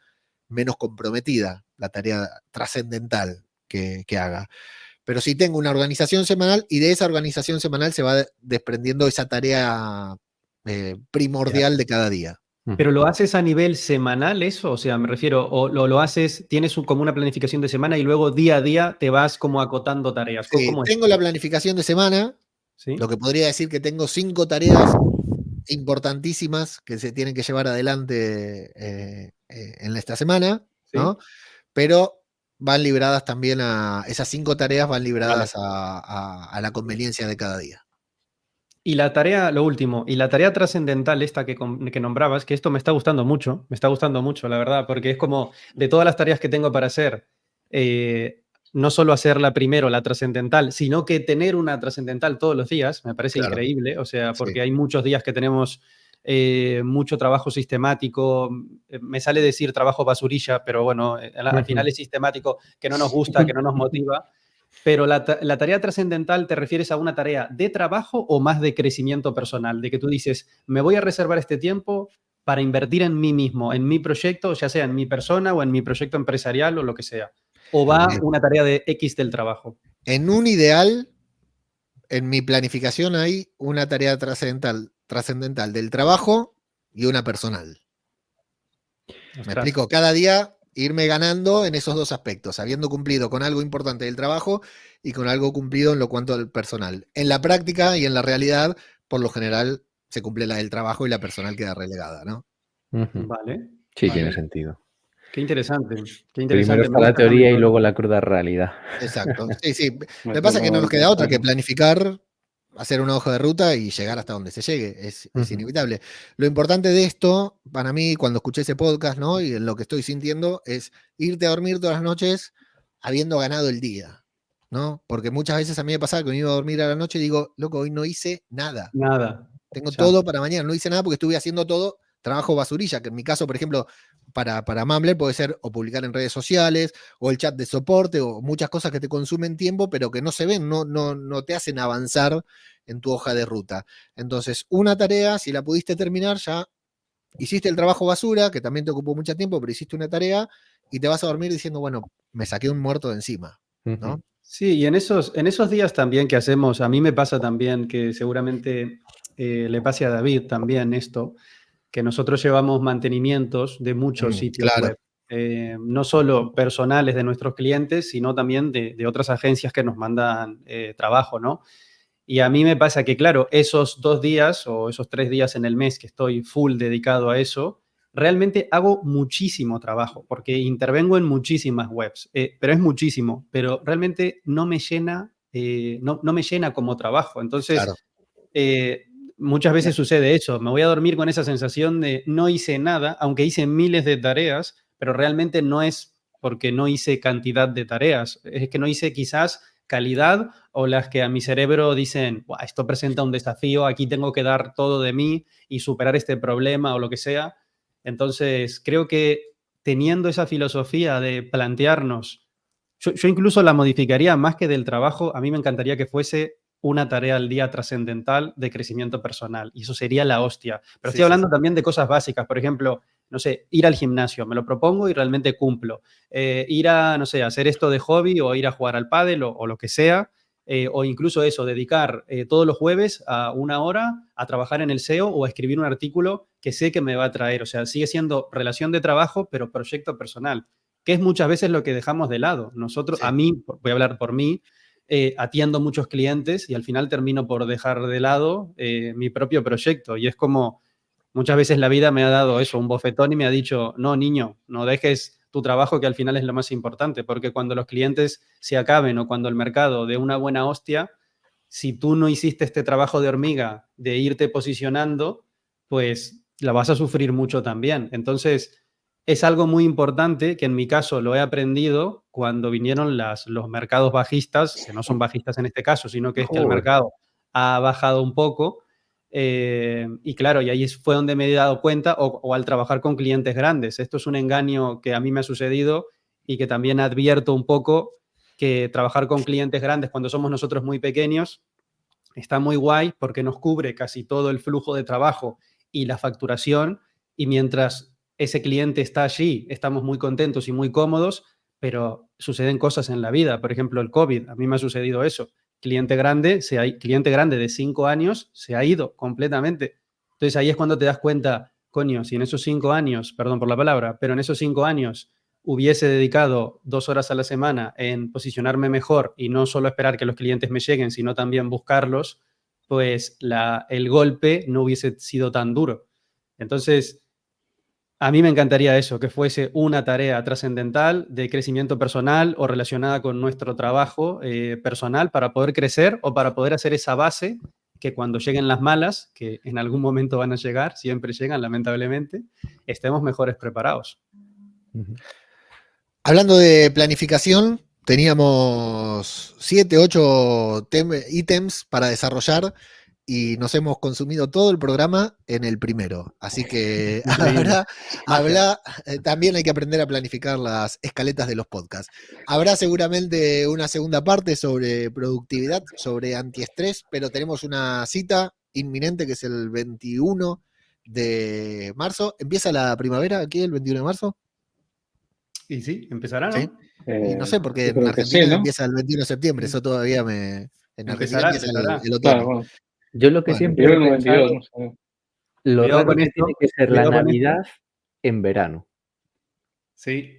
menos comprometida, la tarea trascendental que haga. Pero sí tengo una organización semanal y de esa organización semanal se va desprendiendo esa tarea primordial de cada día. ¿Pero lo haces a nivel semanal eso? O sea, me refiero, o lo haces, tienes como una planificación de semana y luego día a día te vas como acotando tareas. Sí, ¿Cómo es? tengo la planificación de semana, ¿Sí? lo que podría decir que tengo 5 tareas importantísimas que se tienen que llevar adelante en esta semana, ¿Sí? ¿no? Pero van libradas también esas 5 tareas van libradas Vale. a la conveniencia de cada día. Y la tarea, lo último, y la tarea trascendental esta que nombrabas, que esto me está gustando mucho, la verdad, porque es como de todas las tareas que tengo para hacer, no solo hacerla primero, la trascendental, sino que tener una trascendental todos los días, me parece Claro. increíble, o sea, Sí. porque hay muchos días que tenemos mucho trabajo sistemático, me sale decir trabajo basurilla, pero bueno, al final es sistemático, que no nos gusta, que no nos motiva. Pero la tarea trascendental, ¿te refieres a una tarea de trabajo o más de crecimiento personal? De que tú dices, me voy a reservar este tiempo para invertir en mí mismo, en mi proyecto, ya sea en mi persona o en mi proyecto empresarial o lo que sea. ¿O va una tarea de X del trabajo? En un ideal, en mi planificación hay una tarea trascendental del trabajo y una personal. ¿Me Ostras. explico? Cada día irme ganando en esos dos aspectos, habiendo cumplido con algo importante del trabajo y con algo cumplido en lo cuanto al personal. En la práctica y en la realidad, por lo general, se cumple la del trabajo y la personal queda relegada, ¿no? Vale. Sí, vale. tiene sentido. Qué interesante. Qué Primero interesante. está la teoría y luego la cruda realidad. Exacto. Sí, sí. Me pasa que no nos queda otra que planificar, hacer una hoja de ruta y llegar hasta donde se llegue. Es inevitable. Lo importante de esto, para mí, cuando escuché ese podcast, ¿no? Y en lo que estoy sintiendo, es irte a dormir todas las noches habiendo ganado el día, ¿no? Porque muchas veces a mí me pasaba que me iba a dormir a la noche y digo, loco, hoy no hice nada. Nada. Tengo Ya. todo para mañana. No hice nada porque estuve haciendo todo trabajo basurilla, que en mi caso, por ejemplo, para Mumbler puede ser o publicar en redes sociales, o el chat de soporte, o muchas cosas que te consumen tiempo, pero que no se ven, no te hacen avanzar en tu hoja de ruta. Entonces, una tarea, si la pudiste terminar, ya hiciste el trabajo basura, que también te ocupó mucho tiempo, pero hiciste una tarea y te vas a dormir diciendo, bueno, me saqué un muerto de encima, ¿no? Sí, y en esos días también que hacemos, a mí me pasa también que seguramente le pase a David también esto, que nosotros llevamos mantenimientos de muchos sitios claro. web, no solo personales de nuestros clientes, sino también de otras agencias que nos mandan trabajo, ¿no? Y a mí me pasa que, claro, esos 2 días o esos 3 días en el mes que estoy full dedicado a eso, realmente hago muchísimo trabajo porque intervengo en muchísimas webs, pero es muchísimo, pero realmente no me llena, no me llena como trabajo. Entonces, Claro. muchas veces sucede eso. Me voy a dormir con esa sensación de no hice nada, aunque hice miles de tareas, pero realmente no es porque no hice cantidad de tareas, es que no hice quizás calidad o las que a mi cerebro dicen, esto presenta un desafío, aquí tengo que dar todo de mí y superar este problema o lo que sea. Entonces, creo que teniendo esa filosofía de plantearnos, yo incluso la modificaría más que del trabajo, a mí me encantaría que fuese una tarea al día trascendental de crecimiento personal. Y eso sería la hostia. Pero Sí, estoy hablando también de cosas básicas. Por ejemplo, no sé, ir al gimnasio. Me lo propongo y realmente cumplo. Ir a, no sé, hacer esto de hobby o ir a jugar al pádel o lo que sea. O incluso eso, dedicar todos los jueves a 1 hora a trabajar en el SEO o a escribir un artículo que sé que me va a traer. O sea, sigue siendo relación de trabajo, pero proyecto personal, que es muchas veces lo que dejamos de lado. Nosotros, Sí. a mí, voy a hablar por mí, atiendo muchos clientes y al final termino por dejar de lado mi propio proyecto. Y es como muchas veces la vida me ha dado eso, un bofetón y me ha dicho, no, niño, no dejes tu trabajo, que al final es lo más importante, porque cuando los clientes se acaben o cuando el mercado dé una buena hostia, si tú no hiciste este trabajo de hormiga de irte posicionando, pues la vas a sufrir mucho también. Entonces, es algo muy importante que en mi caso lo he aprendido cuando vinieron los mercados bajistas, que no son bajistas en este caso, sino que es que el Joder. mercado ha bajado un poco. Y claro, y ahí fue donde me he dado cuenta, o al trabajar con clientes grandes. Esto es un engaño que a mí me ha sucedido y que también advierto un poco que trabajar con clientes grandes cuando somos nosotros muy pequeños está muy guay porque nos cubre casi todo el flujo de trabajo y la facturación, y mientras ese cliente está allí, estamos muy contentos y muy cómodos, pero suceden cosas en la vida. Por ejemplo, el COVID, a mí me ha sucedido eso. Cliente grande de 5 años se ha ido completamente. Entonces ahí es cuando te das cuenta, coño, si en esos 5 años, perdón por la palabra, pero en esos 5 años hubiese dedicado 2 horas a la semana en posicionarme mejor y no solo esperar que los clientes me lleguen, sino también buscarlos, pues el golpe no hubiese sido tan duro. Entonces, a mí me encantaría eso, que fuese una tarea trascendental de crecimiento personal o relacionada con nuestro trabajo personal para poder crecer o para poder hacer esa base que cuando lleguen las malas, que en algún momento van a llegar, siempre llegan lamentablemente, estemos mejores preparados. Ujú. Hablando de planificación, teníamos 7, 8 ítems para desarrollar y nos hemos consumido todo el programa en el primero. Así que Increíble. también hay que aprender a planificar las escaletas de los podcasts. Habrá seguramente una segunda parte sobre productividad, sobre antiestrés, pero tenemos una cita inminente que es el 21 de marzo. ¿Empieza la primavera aquí el 21 de marzo? Y sí, empezará, ¿no? Sí. Y no sé, porque yo en creo que Argentina sí, ¿no? empieza el 21 de septiembre, eso todavía En Argentina empieza el otoño. Claro, bueno, Yo lo que Bueno, siempre yo he en el 22, pensado, no sé. lo Cuidado raro con que esto, tiene que ser la cuidado con esto. Navidad en verano. Sí,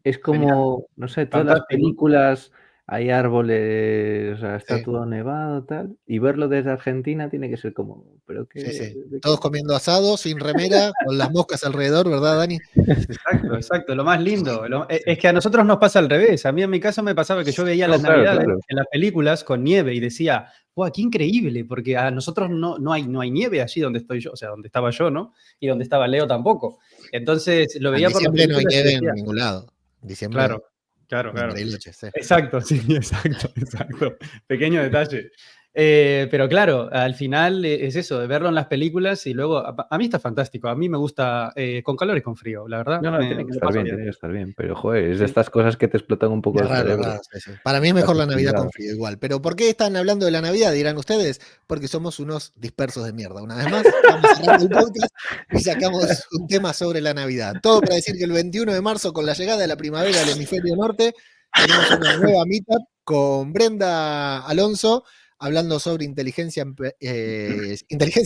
Es como, no sé, todas las fantástico. películas, hay árboles, o sea, está Sí. todo nevado, tal, y verlo desde Argentina tiene que ser como, pero sí, sí. ¿de Todos qué? comiendo asado, sin remera, con las moscas alrededor, ¿verdad, Dani? Exacto, exacto. Lo más lindo. Es que a nosotros nos pasa al revés. A mí en mi caso me pasaba que yo veía las No, claro, Navidades claro. en las películas con nieve y decía, ¡guau, qué increíble! Porque a nosotros no hay nieve allí donde estoy yo, o sea, donde estaba yo, ¿no? Y donde estaba Leo tampoco. Entonces lo En veía por las diciembre no hay películas y nieve decía, en ningún lado. En diciembre, claro, claro, en claro. Bariloche, sí. Exacto, sí, exacto. Pequeño detalle. Pero claro, al final es eso, de verlo en las películas y luego, a mí está fantástico, a mí me gusta con calor y con frío, la verdad, No, no, me lo paso bien. tiene que estar bien, pero joder, es de Sí. estas cosas que te explotan un poco Es el raro, cerebro. sí, sí. Para mí es Estás mejor la Navidad con acostumbrado. frío igual. Pero ¿por qué están hablando de la Navidad? Dirán ustedes. Porque somos unos dispersos de mierda. Una vez más, estamos cerrando el podcast y sacamos un tema sobre la Navidad. Todo para decir que el 21 de marzo, con la llegada de la primavera al hemisferio norte, tenemos una nueva meetup con Brenda Alonso hablando sobre inteligencia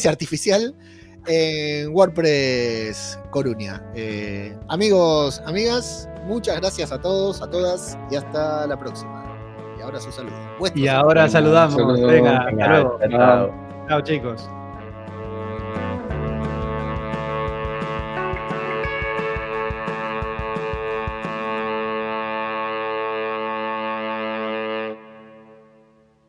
artificial en WordPress Coruña. Amigos, amigas, muchas gracias a todos, a todas y hasta la próxima. Y ahora su saludo. Y ahora saludamos. Saludos. Venga, hasta Venga, luego. chao. Chao, chicos.